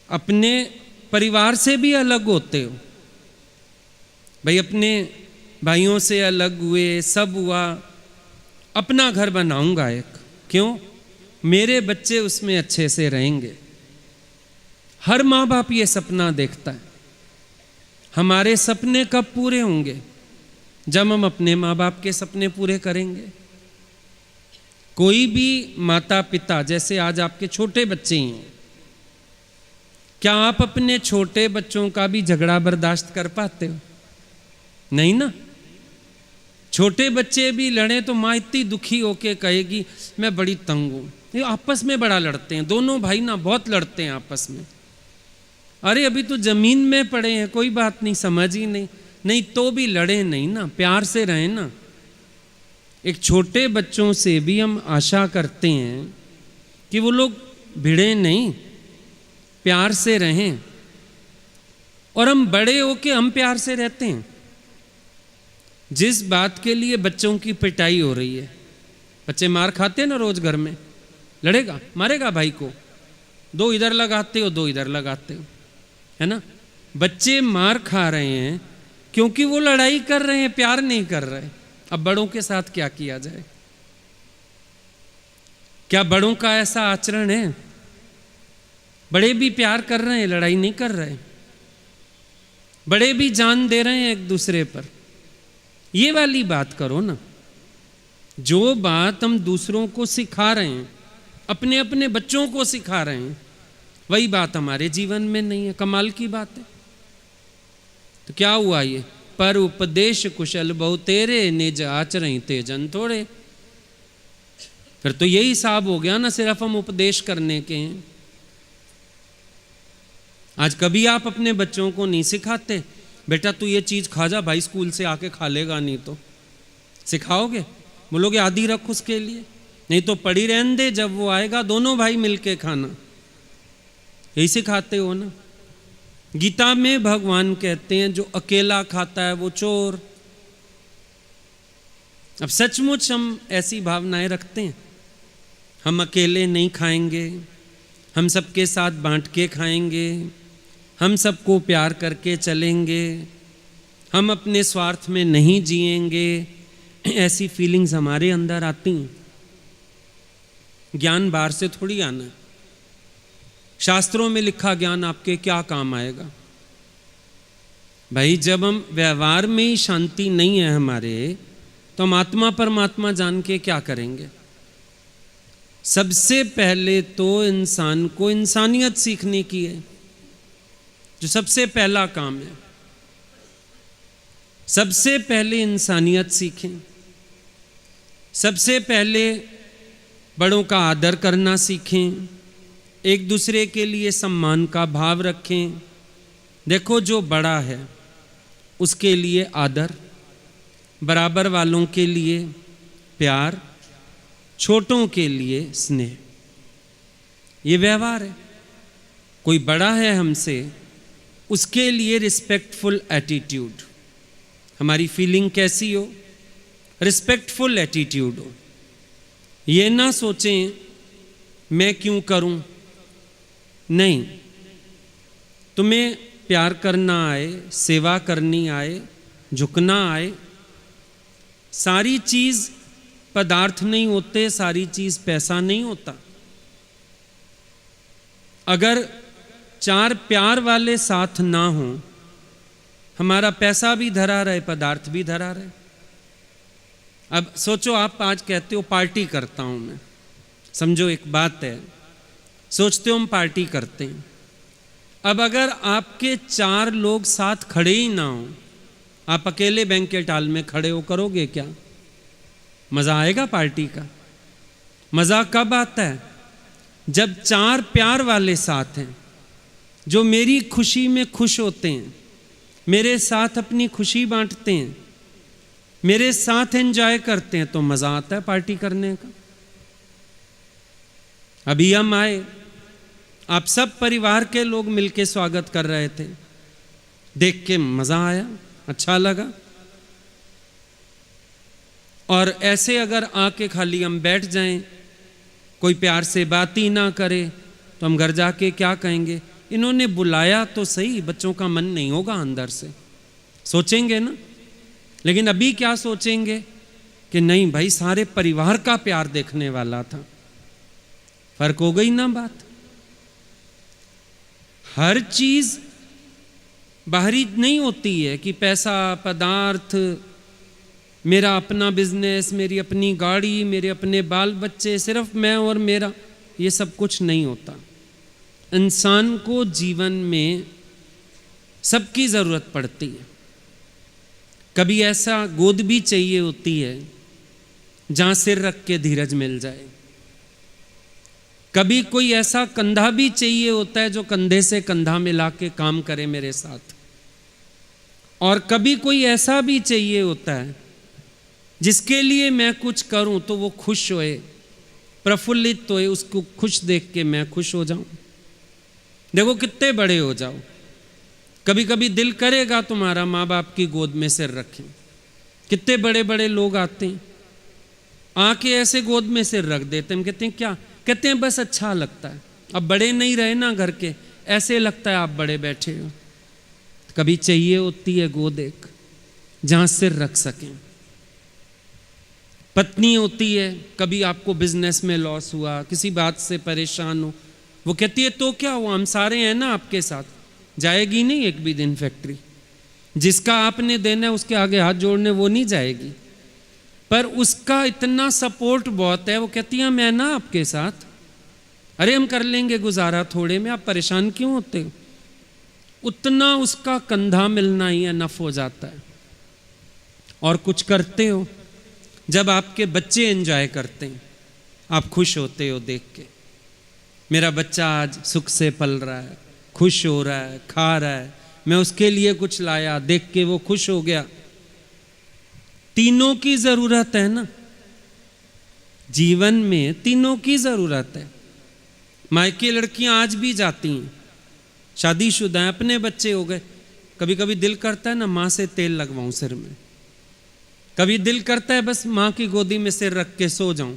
अपने परिवार से भी अलग होते हो भाई, अपने भाइयों से अलग हुए, सब हुआ, अपना घर बनाऊंगा एक। क्यों? मेरे बच्चे उसमें अच्छे से रहेंगे। हर माँ बाप ये सपना देखता है। हमारे सपने कब पूरे होंगे? जब हम अपने माँ बाप के सपने पूरे करेंगे। कोई भी माता पिता, जैसे आज आपके छोटे बच्चे हैं, क्या आप अपने छोटे बच्चों का भी झगड़ा बर्दाश्त कर पाते हो? नहीं ना। छोटे बच्चे भी लड़े तो माँ इतनी दुखी होके कहेगी मैं बड़ी तंग हूँ। ये आपस में बड़ा लड़ते हैं, दोनों भाई ना बहुत लड़ते हैं आपस में। अरे अभी तो जमीन में पड़े हैं, कोई बात नहीं, समझ ही नहीं तो भी लड़े नहीं ना, प्यार से रहें ना। एक छोटे बच्चों से भी हम आशा करते हैं कि वो लोग भिड़े नहीं, प्यार से रहें। और हम बड़े होके हम प्यार से रहते हैं। जिस बात के लिए बच्चों की पिटाई हो रही है, बच्चे मार खाते हैं ना रोज घर में, लड़ेगा मारेगा भाई को, दो इधर लगाते हो दो इधर लगाते हो, है ना। बच्चे मार खा रहे हैं क्योंकि वो लड़ाई कर रहे हैं, प्यार नहीं कर रहे। अब बड़ों के साथ क्या किया जाए? क्या बड़ों का ऐसा आचरण है? बड़े भी प्यार कर रहे हैं, लड़ाई नहीं कर रहे। बड़े भी जान दे रहे हैं एक दूसरे पर। ये वाली बात करो ना। जो बात हम दूसरों को सिखा रहे हैं, अपने अपने बच्चों को सिखा रहे हैं, वही बात हमारे जीवन में नहीं है। कमाल की बात है। तो क्या हुआ ये? पर उपदेश कुशल बहु तेरे, निज आचरण तेजन थोड़े। फिर तो यही हिसाब हो गया ना, सिर्फ हम उपदेश करने के हैं। आज कभी आप अपने बच्चों को नहीं सिखाते बेटा तू ये चीज खा जा, भाई स्कूल से आके खा लेगा नहीं तो? सिखाओगे? बोलोगे आदि रख उसके लिए, नहीं तो पड़ी रहने दे, जब वो आएगा दोनों भाई मिलके खाना। यही सिखाते हो ना। गीता में भगवान कहते हैं जो अकेला खाता है वो चोर। अब सचमुच हम ऐसी भावनाएं रखते हैं? हम अकेले नहीं खाएंगे, हम सबके साथ बांट के खाएंगे, हम सबको प्यार करके चलेंगे, हम अपने स्वार्थ में नहीं जिएंगे। ऐसी फीलिंग्स हमारे अंदर आती हैं। ज्ञान बाहर से थोड़ी आना। शास्त्रों में लिखा ज्ञान आपके क्या काम आएगा? भाई जब हम व्यवहार में ही शांति नहीं है हमारे, तो हम आत्मा परमात्मा जान के क्या करेंगे? सबसे पहले तो इंसान को इंसानियत सीखने की है, जो सबसे पहला काम है। सबसे पहले इंसानियत सीखें। सबसे पहले बड़ों का आदर करना सीखें, एक दूसरे के लिए सम्मान का भाव रखें। देखो जो बड़ा है उसके लिए आदर, बराबर वालों के लिए प्यार, छोटों के लिए स्नेह। ये व्यवहार है। कोई बड़ा है हमसे, उसके लिए रिस्पेक्टफुल एटीट्यूड। हमारी फीलिंग कैसी हो? रिस्पेक्टफुल एटीट्यूड हो। ये ना सोचें मैं क्यों करूं। नहीं, तुम्हें प्यार करना आए, सेवा करनी आए, झुकना आए। सारी चीज पदार्थ नहीं होते, सारी चीज पैसा नहीं होता। अगर चार प्यार वाले साथ ना हो, हमारा पैसा भी धरा रहे, पदार्थ भी धरा रहे। अब सोचो आप आज कहते हो पार्टी करता हूं मैं, समझो एक बात है, सोचते हो हम पार्टी करते हैं। अब अगर आपके चार लोग साथ खड़े ही ना हो, आप अकेले बैंकेट हॉल में खड़े हो, करोगे क्या? मजा आएगा पार्टी का? मजा कब आता है? जब चार प्यार वाले साथ हैं, जो मेरी खुशी में खुश होते हैं, मेरे साथ अपनी खुशी बांटते हैं, मेरे साथ एंजॉय करते हैं, तो मजा आता है पार्टी करने का। अभी हम आए, आप सब परिवार के लोग मिलके स्वागत कर रहे थे, देख के मजा आया, अच्छा लगा। और ऐसे अगर आके खाली हम बैठ जाएं, कोई प्यार से बात ही ना करे, तो हम घर जाके क्या कहेंगे? इन्होंने बुलाया तो सही, बच्चों का मन नहीं होगा अंदर से, सोचेंगे ना। लेकिन अभी क्या सोचेंगे कि नहीं भाई सारे परिवार का प्यार देखने वाला था। फर्क हो गई ना बात। हर चीज बाहरी नहीं होती है कि पैसा, पदार्थ, मेरा अपना बिजनेस, मेरी अपनी गाड़ी, मेरे अपने बाल बच्चे, सिर्फ मैं और मेरा, ये सब कुछ नहीं होता। इंसान को जीवन में सबकी ज़रूरत पड़ती है। कभी ऐसा गोद भी चाहिए होती है जहाँ सिर रख के धीरज मिल जाए। कभी कोई ऐसा कंधा भी चाहिए होता है जो कंधे से कंधा मिला के काम करे मेरे साथ। और कभी कोई ऐसा भी चाहिए होता है जिसके लिए मैं कुछ करूं तो वो खुश होए, प्रफुल्लित होए, उसको खुश देख के मैं खुश हो जाऊं। देखो कितने बड़े हो जाओ, कभी कभी दिल करेगा तुम्हारा माँ बाप की गोद में सिर रखें। कितने बड़े बड़े लोग आते हैं, आके ऐसे गोद में सिर रख देते हैं। हम कहते हैं क्या? कहते हैं बस अच्छा लगता है, अब बड़े नहीं रहे ना घर के, ऐसे लगता है आप बड़े बैठे हो। कभी चाहिए होती है गोद एक जहां सिर रख सकें। पत्नी होती है, कभी आपको बिजनेस में लॉस हुआ, किसी बात से परेशान हो, वो कहती है तो क्या हुआ, हम सारे हैं ना आपके साथ। जाएगी नहीं एक भी दिन फैक्ट्री, जिसका आपने देना है उसके आगे हाथ जोड़ने वो नहीं जाएगी, पर उसका इतना सपोर्ट बहुत है, वो कहती है मैं ना आपके साथ, अरे हम कर लेंगे गुजारा थोड़े में, आप परेशान क्यों होते हो। उतना उसका कंधा मिलना ही अनफ हो जाता है। और कुछ करते हो, जब आपके बच्चे एंजॉय करते हैं आप खुश होते हो देख के, मेरा बच्चा आज सुख से पल रहा है, खुश हो रहा है, खा रहा है, मैं उसके लिए कुछ लाया, देख के वो खुश हो गया। तीनों की जरूरत है ना जीवन में, तीनों की जरूरत है। मायके लड़कियां आज भी जाती हैं, शादीशुदा हैं, अपने बच्चे हो गए, कभी कभी दिल करता है ना माँ से तेल लगवाऊं सिर में, कभी दिल करता है बस माँ की गोदी में सिर रख के सो जाऊं।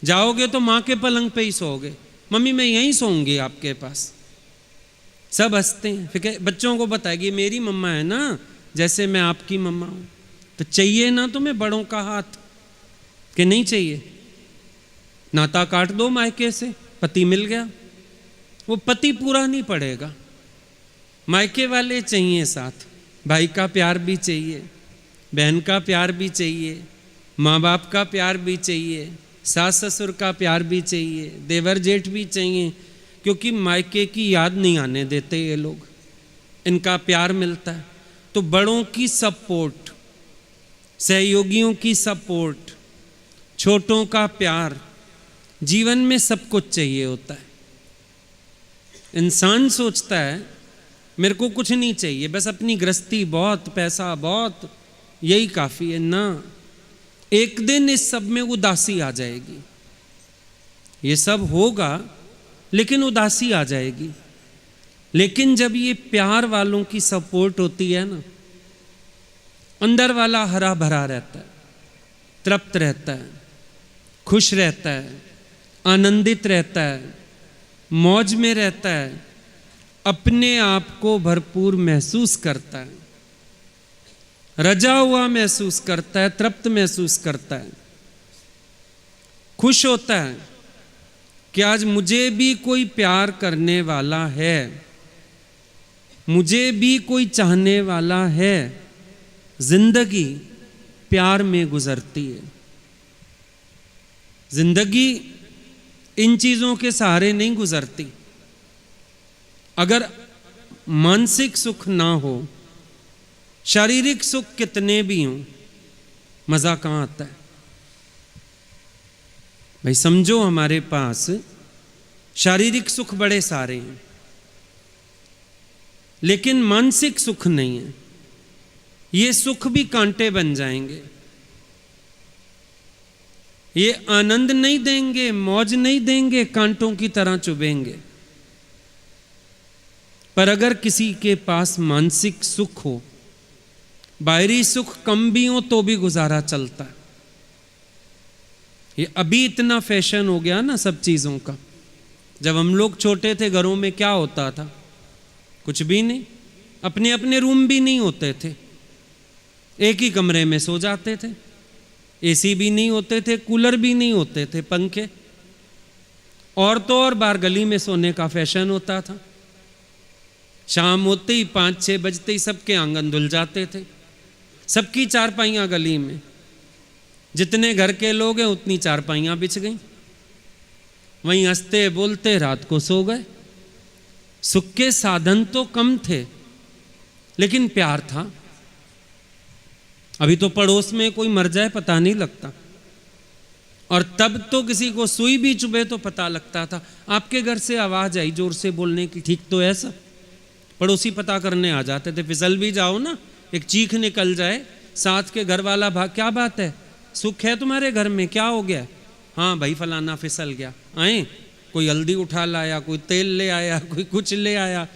जाओगे तो माँ के पलंग पे ही सोओगे, मम्मी मैं यहीं सोऊंगी आपके पास। सब हंसते हैं, फिर बच्चों को बताएगी मेरी मम्मा है ना, जैसे मैं आपकी मम्मा हूं। तो चाहिए ना तुम्हें बड़ों का हाथ कि नहीं चाहिए? नाता काट दो मायके से, पति मिल गया, वो पति पूरा नहीं पड़ेगा, मायके वाले चाहिए साथ, भाई का प्यार भी चाहिए, बहन का प्यार भी चाहिए, माँ बाप का प्यार भी चाहिए, सास ससुर का प्यार भी चाहिए, देवर जेठ भी चाहिए, क्योंकि मायके की याद नहीं आने देते ये लोग, इनका प्यार मिलता है। तो बड़ों की सपोर्ट, सहयोगियों की सपोर्ट, छोटों का प्यार, जीवन में सब कुछ चाहिए होता है। इंसान सोचता है मेरे को कुछ नहीं चाहिए, बस अपनी गृहस्थी बहुत, पैसा बहुत, यही काफी है ना। एक दिन इस सब में उदासी आ जाएगी, ये सब होगा लेकिन उदासी आ जाएगी। लेकिन जब ये प्यार वालों की सपोर्ट होती है ना, अंदर वाला हरा भरा रहता है, तृप्त रहता है, खुश रहता है, आनंदित रहता है, मौज में रहता है, अपने आप को भरपूर महसूस करता है, रजा हुआ महसूस करता है, तृप्त महसूस करता है, खुश होता है कि आज मुझे भी कोई प्यार करने वाला है, मुझे भी कोई चाहने वाला है। जिंदगी प्यार में गुजरती है, जिंदगी इन चीजों के सहारे नहीं गुजरती। अगर मानसिक सुख ना हो, शारीरिक सुख कितने भी हों, मजा कहां आता है भाई। समझो हमारे पास शारीरिक सुख बड़े सारे हैं, लेकिन मानसिक सुख नहीं है, ये सुख भी कांटे बन जाएंगे, ये आनंद नहीं देंगे, मौज नहीं देंगे, कांटों की तरह चुभेंगे। पर अगर किसी के पास मानसिक सुख हो, बाहरी सुख कम भी हो तो भी गुजारा चलता है। ये अभी इतना फैशन हो गया ना सब चीजों का। जब हम लोग छोटे थे घरों में क्या होता था? कुछ भी नहीं, अपने अपने रूम भी नहीं होते थे, एक ही कमरे में सो जाते थे, एसी भी नहीं होते थे, कूलर भी नहीं होते थे, पंखे। और तो और बाहर गली में सोने का फैशन होता था। शाम होते ही 5-6 बजते ही सबके आंगन धुल जाते थे, सबकी चारपाइयाँ गली में, जितने घर के लोग हैं उतनी चारपाइयाँ बिछ गई, वहीं हंसते बोलते रात को सो गए। सुख के साधन तो कम थे, लेकिन प्यार था। अभी तो पड़ोस में कोई मर जाए पता नहीं लगता, और तब तो किसी को सुई भी चुभे तो पता लगता था। आपके घर से आवाज आई जोर से बोलने की, ठीक तो है सब, पड़ोसी पता करने आ जाते थे। फिसल भी जाओ ना, एक चीख निकल जाए, साथ के घर वाला भाग, क्या बात है, सुख है तुम्हारे घर में, क्या हो गया? हाँ भाई फलाना फिसल गया। आए, कोई हल्दी उठा लाया, कोई तेल ले आया, कोई कुछ ले आया,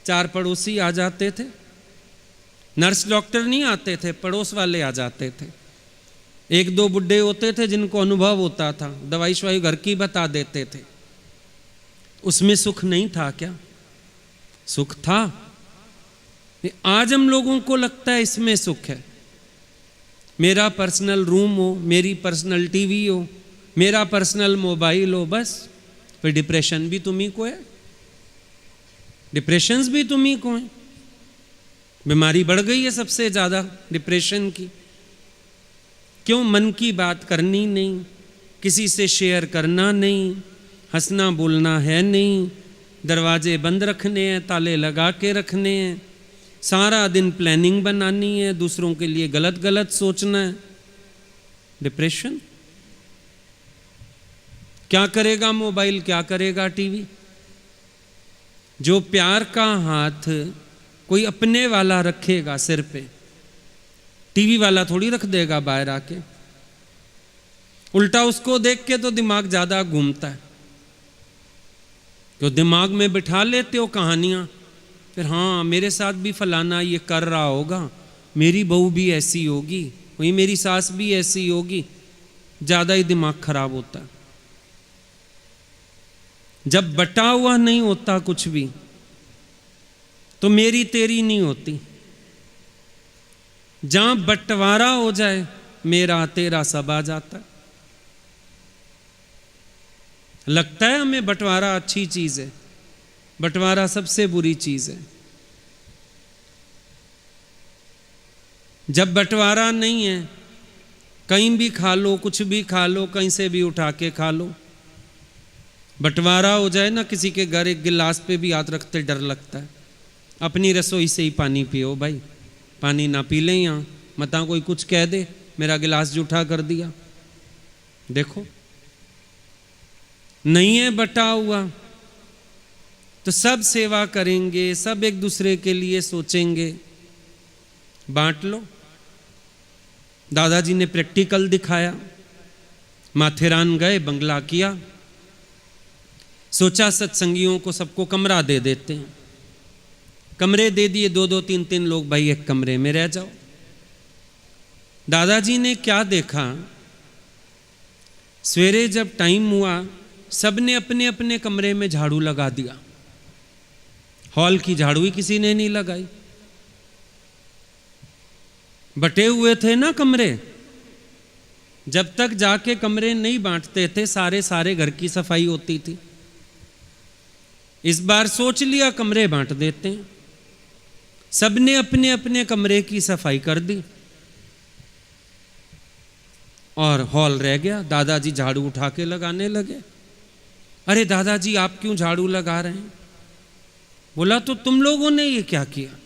4 पड़ोसी आ जाते थे। नर्स डॉक्टर नहीं आते थे, पड़ोस वाले आ जाते थे। 1-2 बुड्ढे होते थे जिनको अनुभव होता था, दवाई शवाई घर की बता देते थे। उसमें सुख नहीं था क्या? सुख था। आज हम लोगों को लगता है इसमें सुख है। मेरा पर्सनल रूम हो, मेरी पर्सनल टीवी हो, मेरा पर्सनल मोबाइल हो, बस। फिर डिप्रेशन भी तुम्ही को है, डिप्रेशंस भी तुम्ही को है। बीमारी बढ़ गई है सबसे ज्यादा डिप्रेशन की। क्यों? मन की बात करनी नहीं, किसी से शेयर करना नहीं, हंसना बोलना है नहीं, दरवाजे बंद रखने हैं, ताले लगा के रखने हैं, सारा दिन प्लानिंग बनानी है, दूसरों के लिए गलत गलत सोचना है। डिप्रेशन। क्या करेगा मोबाइल, क्या करेगा टीवी? जो प्यार का हाथ कोई अपने वाला रखेगा सिर पे, टीवी वाला थोड़ी रख देगा बाहर आके। उल्टा उसको देख के तो दिमाग ज्यादा घूमता है, तो दिमाग में बिठा लेते हो कहानियां। फिर हाँ, मेरे साथ भी फलाना ये कर रहा होगा, मेरी बहू भी ऐसी होगी, वही मेरी सास भी ऐसी होगी। ज्यादा ही दिमाग खराब होता है। जब बटा हुआ नहीं होता कुछ भी, तो मेरी तेरी नहीं होती। जहां बंटवारा हो जाए, मेरा तेरा सब आ जाता है। लगता है हमें बंटवारा अच्छी चीज है, बंटवारा सबसे बुरी चीज है। जब बंटवारा नहीं है, कहीं भी खा लो, कुछ भी खा लो, कहीं से भी उठा के खा लो। बंटवारा हो जाए ना, किसी के घर एक गिलास पे भी हाथ रखते डर लगता है। अपनी रसोई से ही पानी पियो भाई, पानी ना पी लें यहाँ, मता कोई कुछ कह दे, मेरा गिलास जूठा कर दिया। देखो, नहीं है बटा हुआ तो सब सेवा करेंगे, सब एक दूसरे के लिए सोचेंगे। बांट लो। दादाजी ने प्रैक्टिकल दिखाया। माथेरान गए, बंगला किया, सोचा सत्संगियों को सबको कमरा दे देते हैं। कमरे दे दिए, 2-2, 3-3 लोग, भाई एक कमरे में रह जाओ। दादाजी ने क्या देखा, सवेरे जब टाइम हुआ, सबने अपने अपने कमरे में झाड़ू लगा दिया। हॉल की झाड़ू ही किसी ने नहीं लगाई। बटे हुए थे ना कमरे। जब तक जाके कमरे नहीं बांटते थे, सारे घर की सफाई होती थी। इस बार सोच लिया कमरे बांट देते हैं। सबने अपने अपने कमरे की सफाई कर दी और हॉल रह गया। दादाजी झाड़ू उठा के लगाने लगे। अरे दादाजी, आप क्यों झाड़ू लगा रहे हैं? बोला, तो तुम लोगों ने ये क्या किया?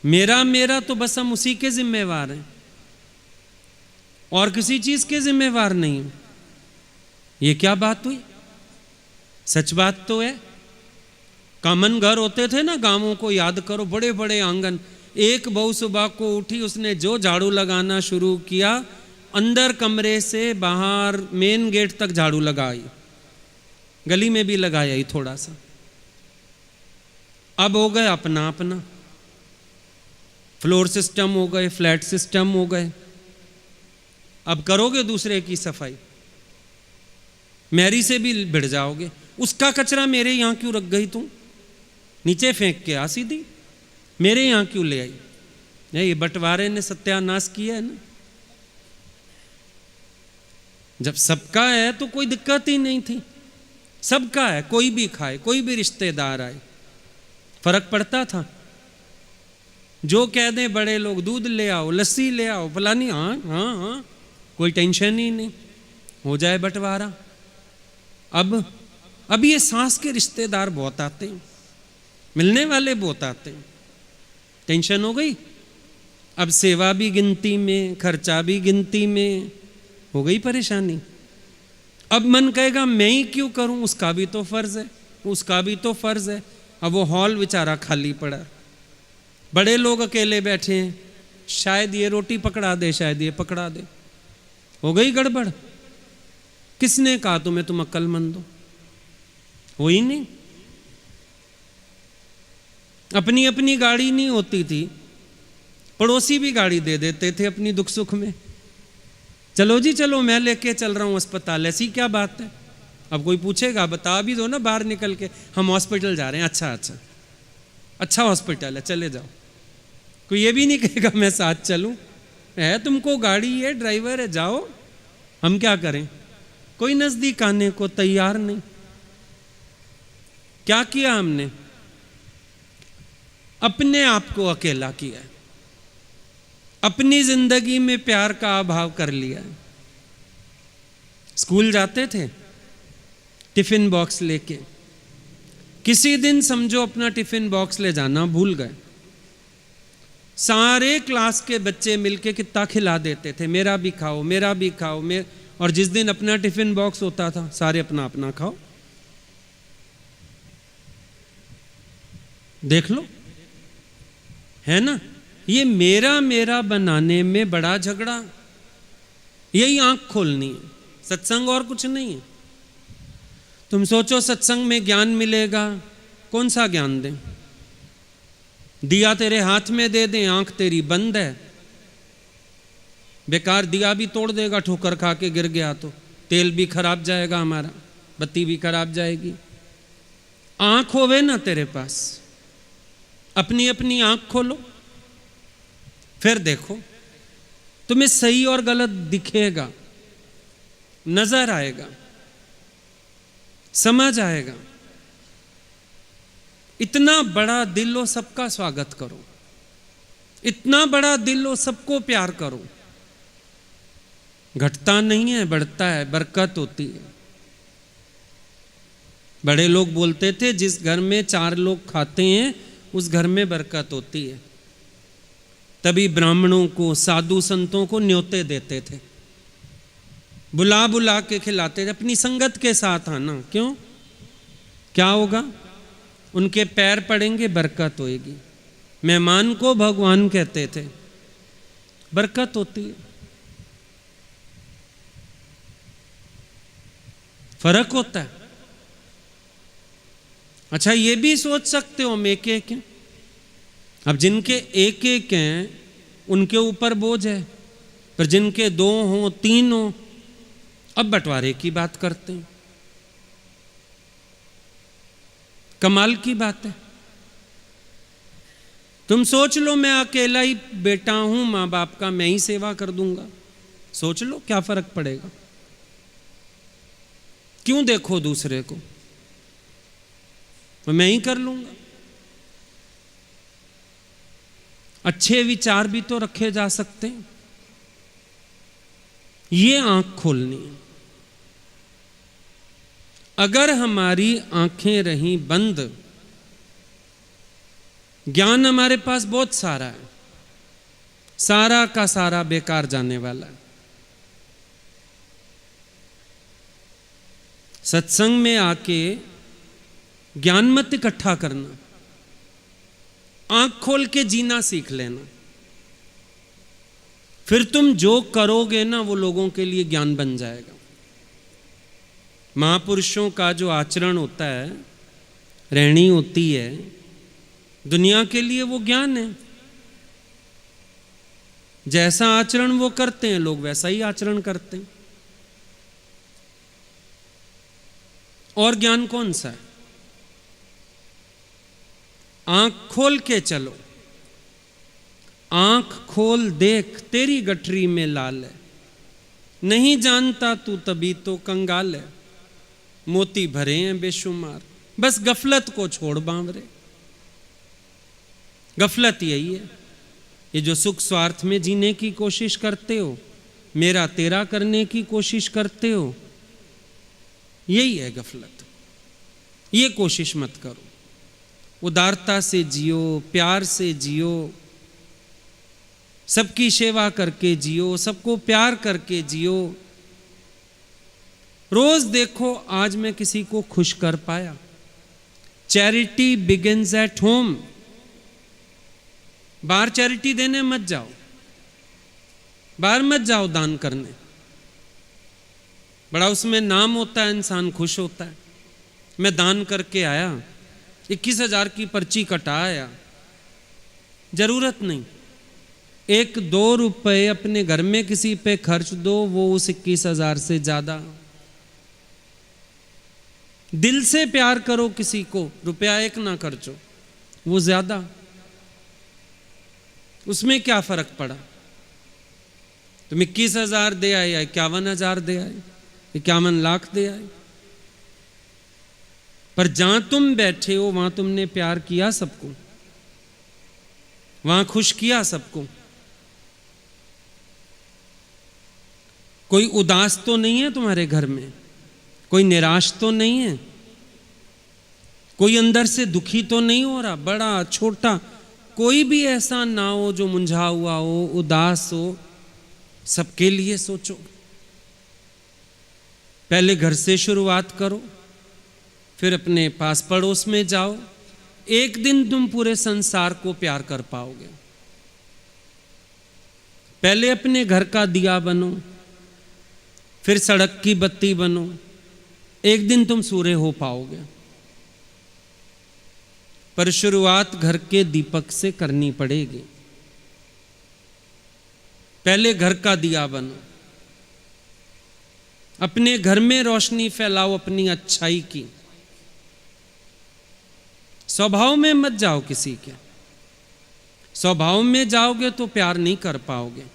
मेरा तो बस हम उसी के जिम्मेवार हैं और किसी चीज के जिम्मेवार नहीं। ये क्या बात हुई? सच बात तो है। कॉमन घर होते थे ना गांवों को, याद करो, बड़े बड़े आंगन। एक बहू सुबह को उठी, उसने जो झाड़ू लगाना शुरू किया, अंदर कमरे से बाहर मेन गेट तक झाड़ू लगाई, गली में भी लगाया ही थोड़ा सा। अब हो गए अपना अपना, फ्लोर सिस्टम हो गए, फ्लैट सिस्टम हो गए। अब करोगे दूसरे की सफाई, मेरी से भी भिड़ जाओगे। उसका कचरा मेरे यहां क्यों रख गई तुम? नीचे फेंक के आ सीधी, मेरे यहां क्यों ले आई? ये बंटवारे ने सत्यानाश किया है ना। जब सबका है तो कोई दिक्कत ही नहीं थी। सबका है, कोई भी खाए, कोई भी रिश्तेदार आए, फर्क पड़ता था? जो कह दें बड़े लोग, दूध ले आओ, लस्सी ले आओ, फलानी, हाँ हाँ हाँ, कोई टेंशन ही नहीं, हो जाए बंटवारा। अब ये सास के रिश्तेदार बहुत आते हैं, मिलने वाले बहुत आते हैं, टेंशन हो गई। अब सेवा भी गिनती में, खर्चा भी गिनती में, हो गई परेशानी। अब मन कहेगा मैं ही क्यों करूं, उसका भी तो फर्ज है, उसका भी तो फर्ज है। अब वो हॉल बेचारा खाली पड़ा, बड़े लोग अकेले बैठे हैं, शायद ये रोटी पकड़ा दे, शायद ये पकड़ा दे, हो गई गड़बड़। किसने कहा तुम्हें तुम अक्लमंद हो? हो ही नहीं। अपनी अपनी गाड़ी नहीं होती थी, पड़ोसी भी गाड़ी दे देते थे अपनी दुख सुख में। चलो जी चलो, मैं लेके चल रहा हूं अस्पताल, ऐसी क्या बात है? अब कोई पूछेगा बता भी दो ना बाहर निकल के, हम हॉस्पिटल जा रहे हैं। अच्छा अच्छा अच्छा हॉस्पिटल है, चले जाओ। कोई ये भी नहीं कहेगा मैं साथ चलूं, है तुमको गाड़ी है, ड्राइवर है, जाओ, हम क्या करें? कोई नजदीक आने को तैयार नहीं। क्या किया हमने? अपने आप को अकेला किया, अपनी जिंदगी में प्यार का अभाव कर लिया। स्कूल जाते थे टिफिन बॉक्स लेके, किसी दिन समझो अपना टिफिन बॉक्स ले जाना भूल गए, सारे क्लास के बच्चे मिलके कितना खिला देते थे, मेरा भी खाओ, मेरा भी खाओ, और जिस दिन अपना टिफिन बॉक्स होता था सारे अपना अपना खाओ। देख लो, है ना, ये मेरा मेरा बनाने में बड़ा झगड़ा, यही आंख खोलनी है, सत्संग और कुछ नहीं है। तुम सोचो सत्संग में ज्ञान मिलेगा, कौन सा ज्ञान दें? दिया तेरे हाथ में दे दें, आंख तेरी बंद है, बेकार दिया भी तोड़ देगा, ठोकर खा के गिर गया तो तेल भी खराब जाएगा हमारा, बत्ती भी खराब जाएगी। आंख होवे ना तेरे पास, अपनी अपनी आंख खोलो, फिर देखो तुम्हें सही और गलत दिखेगा, नजर आएगा, समझ आएगा। इतना बड़ा दिल हो, सबका स्वागत करो, इतना बड़ा दिल हो, सबको प्यार करो। घटता नहीं है, बढ़ता है, बरकत होती है। बड़े लोग बोलते थे जिस घर में 4 लोग खाते हैं उस घर में बरकत होती है। तभी ब्राह्मणों को, साधु संतों को न्योते देते थे, बुला बुला के खिलाते थे, अपनी संगत के साथ आना। क्यों? क्या होगा? उनके पैर पड़ेंगे, बरकत होएगी। मेहमान को भगवान कहते थे, बरकत होती है, फर्क होता है। अच्छा, ये भी सोच सकते हो हम एक एक हैं, अब जिनके एक एक हैं उनके ऊपर बोझ है, पर जिनके 2 हों 3 हों, अब बंटवारे की बात करते हैं। कमाल की बात है। तुम सोच लो, मैं अकेला ही बेटा हूं मां बाप का, मैं ही सेवा कर दूंगा, सोच लो क्या फर्क पड़ेगा? क्यों देखो दूसरे को, मैं ही कर लूंगा। अच्छे विचार भी तो रखे जा सकते हैं। ये आंख खोलनी है। अगर हमारी आंखें रहीं बंद, ज्ञान हमारे पास बहुत सारा है, सारा का सारा बेकार जाने वाला है। सत्संग में आके ज्ञान मत इकट्ठा करना, आंख खोल के जीना सीख लेना, फिर तुम जो करोगे ना वो लोगों के लिए ज्ञान बन जाएगा। महापुरुषों का जो आचरण होता है, रहनी होती है, दुनिया के लिए वो ज्ञान है। जैसा आचरण वो करते हैं, लोग वैसा ही आचरण करते हैं। और ज्ञान कौन सा है? आंख खोल के चलो, आंख खोल देख, तेरी गठरी में लाल है, नहीं जानता तू तभी तो कंगाल है, मोती भरे हैं बेशुमार, बस गफलत को छोड़ बांवरे। गफलत यही है, ये जो सुख स्वार्थ में जीने की कोशिश करते हो, मेरा तेरा करने की कोशिश करते हो, यही है गफलत। ये कोशिश मत करो। उदारता से जियो, प्यार से जियो, सबकी सेवा करके जियो, सबको प्यार करके जियो। रोज देखो आज मैं किसी को खुश कर पाया। Charity begins at home. बाहर चैरिटी देने मत जाओ, बाहर मत जाओ दान करने। बड़ा उसमें नाम होता है, इंसान खुश होता है। मैं दान करके आया, 21,000 की पर्ची कटा आया। जरूरत नहीं। 1-2 रुपए अपने घर में किसी पे खर्च दो, वो उस 21,000 से ज्यादा। दिल से प्यार करो किसी को, रुपया 1 ना खर्चो, वो ज्यादा। उसमें क्या फर्क पड़ा? तुम 21,000 दे आए या 51,000 दे आए, 51 लाख दे आए, पर जहां तुम बैठे हो वहां तुमने प्यार किया सबको, वहां खुश किया सबको। कोई उदास तो नहीं है तुम्हारे घर में, कोई निराश तो नहीं है, कोई अंदर से दुखी तो नहीं हो रहा। बड़ा छोटा कोई भी ऐसा ना हो जो मुंझा हुआ हो, उदास हो। सबके लिए सोचो। पहले घर से शुरुआत करो, फिर अपने पास पड़ोस में जाओ। एक दिन तुम पूरे संसार को प्यार कर पाओगे। पहले अपने घर का दिया बनो, फिर सड़क की बत्ती बनो। एक दिन तुम सूर्य हो पाओगे, पर शुरुआत घर के दीपक से करनी पड़ेगी। पहले घर का दिया बनो, अपने घर में रोशनी फैलाओ अपनी अच्छाई की। स्वभाव में मत जाओ किसी के। स्वभाव में जाओगे तो प्यार नहीं कर पाओगे।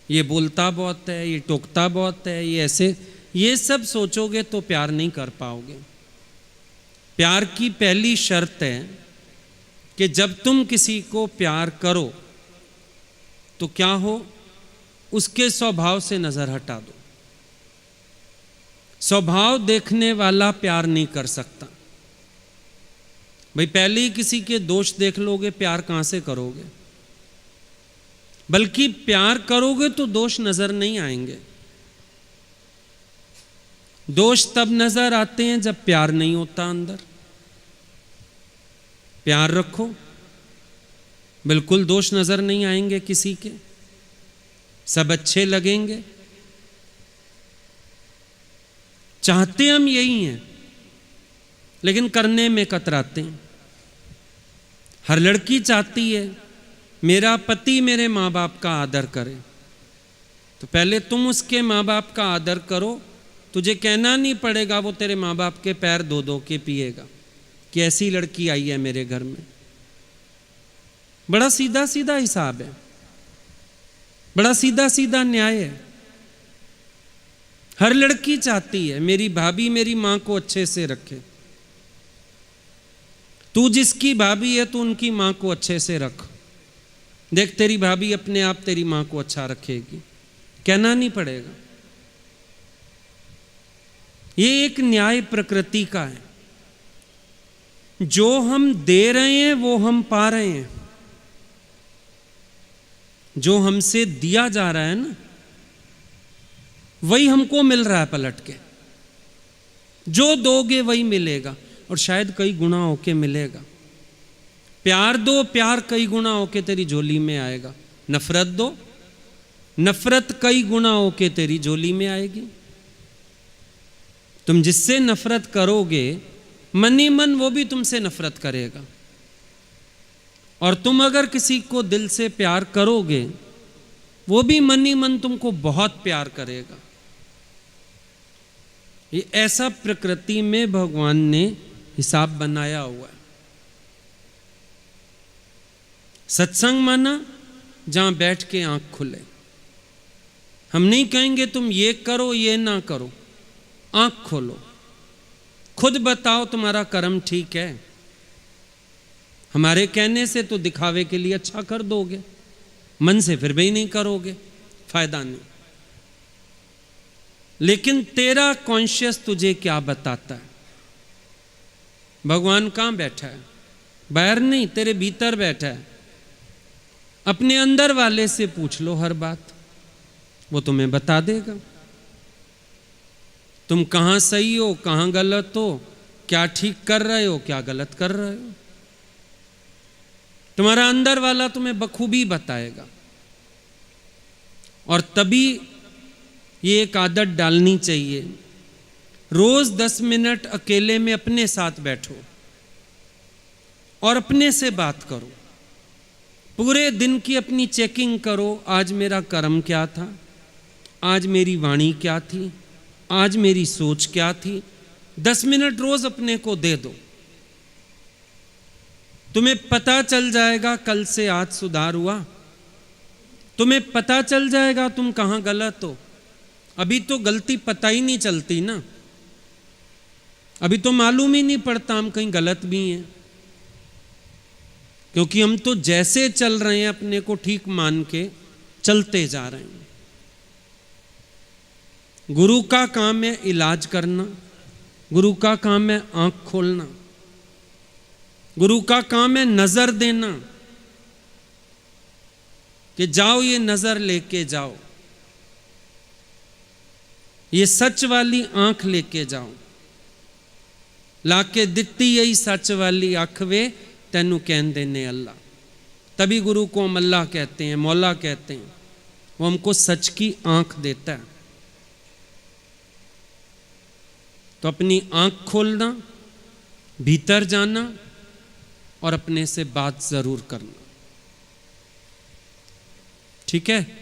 ये बोलता बहुत है, ये टोकता बहुत है, ये ऐसे, ये सब सोचोगे तो प्यार नहीं कर पाओगे। प्यार की पहली शर्त है कि जब तुम किसी को प्यार करो तो क्या हो, उसके स्वभाव से नजर हटा दो। स्वभाव देखने वाला प्यार नहीं कर सकता। भाई पहले ही किसी के दोष देख लोगे, प्यार कहां से करोगे? बल्कि प्यार करोगे तो दोष नजर नहीं आएंगे। दोष तब नजर आते हैं जब प्यार नहीं होता अंदर। प्यार रखो, बिल्कुल दोष नजर नहीं आएंगे किसी के, सब अच्छे लगेंगे। चाहते हम यही हैं, लेकिन करने में कतराते हैं। हर लड़की चाहती है मेरा पति मेरे माँ बाप का आदर करे, तो पहले तुम उसके माँ बाप का आदर करो। तुझे कहना नहीं पड़ेगा, वो तेरे माँ बाप के पैर धो धो के पिएगा कि ऐसी लड़की आई है मेरे घर में। बड़ा सीधा सीधा हिसाब है, बड़ा सीधा सीधा न्याय है। हर लड़की चाहती है मेरी भाभी मेरी माँ को अच्छे से रखे। तू जिसकी भाभी है तू उनकी माँ को अच्छे से रख। देख तेरी भाभी अपने आप तेरी माँ को अच्छा रखेगी, कहना नहीं पड़ेगा। ये एक न्याय प्रकृति का है। जो हम दे रहे हैं वो हम पा रहे हैं। जो हमसे दिया जा रहा है ना, वही हमको मिल रहा है पलट के। जो दोगे वही मिलेगा, और शायद कई गुना होके मिलेगा। प्यार दो, प्यार कई गुना होके तेरी झोली में आएगा। नफरत दो, नफरत कई गुना होके तेरी झोली में आएगी। तुम जिससे नफरत करोगे मन ही मन वो भी तुमसे नफरत करेगा। और तुम अगर किसी को दिल से प्यार करोगे वो भी मन ही मन तुमको बहुत प्यार करेगा। ये ऐसा प्रकृति में भगवान ने हिसाब बनाया हुआ है। सत्संग माना जहां बैठ के आंख खुले। हम नहीं कहेंगे तुम ये करो ये ना करो, आंख खोलो, खुद बताओ तुम्हारा कर्म ठीक है। हमारे कहने से तो दिखावे के लिए अच्छा कर दोगे, मन से फिर भी नहीं करोगे, फायदा नहीं। लेकिन तेरा कॉन्शियस तुझे क्या बताता है? भगवान कहाँ बैठा है? बाहर नहीं, तेरे भीतर बैठा है। अपने अंदर वाले से पूछ लो हर बात, वो तुम्हें बता देगा तुम कहाँ सही हो, कहाँ गलत हो, क्या ठीक कर रहे हो, क्या गलत कर रहे हो। तुम्हारा अंदर वाला तुम्हें बखूबी बताएगा। और तभी ये एक आदत डालनी चाहिए, रोज 10 मिनट अकेले में अपने साथ बैठो और अपने से बात करो। पूरे दिन की अपनी चेकिंग करो, आज मेरा कर्म क्या था, आज मेरी वाणी क्या थी, आज मेरी सोच क्या थी। 10 मिनट रोज अपने को दे दो, तुम्हें पता चल जाएगा कल से आज सुधार हुआ। तुम्हें पता चल जाएगा तुम कहाँ गलत हो। अभी तो गलती पता ही नहीं चलती ना, अभी तो मालूम ही नहीं पड़ता हम कहीं गलत भी हैं, क्योंकि हम तो जैसे चल रहे हैं अपने को ठीक मान के चलते जा रहे हैं। गुरु का काम है इलाज करना, गुरु का काम है आंख खोलना, गुरु का काम है नजर देना कि जाओ ये नजर लेके जाओ, ये सच वाली आंख लेके जाओ, लाके दित्ती यही सच वाली आंख वे तेनू कहंदे ने अल्लाह। तभी गुरु को हम अल्लाह कहते हैं, मौला कहते हैं। वो हमको सच की आंख देता है। तो अपनी आंख खोलना, भीतर जाना और अपने से बात जरूर करना। ठीक है।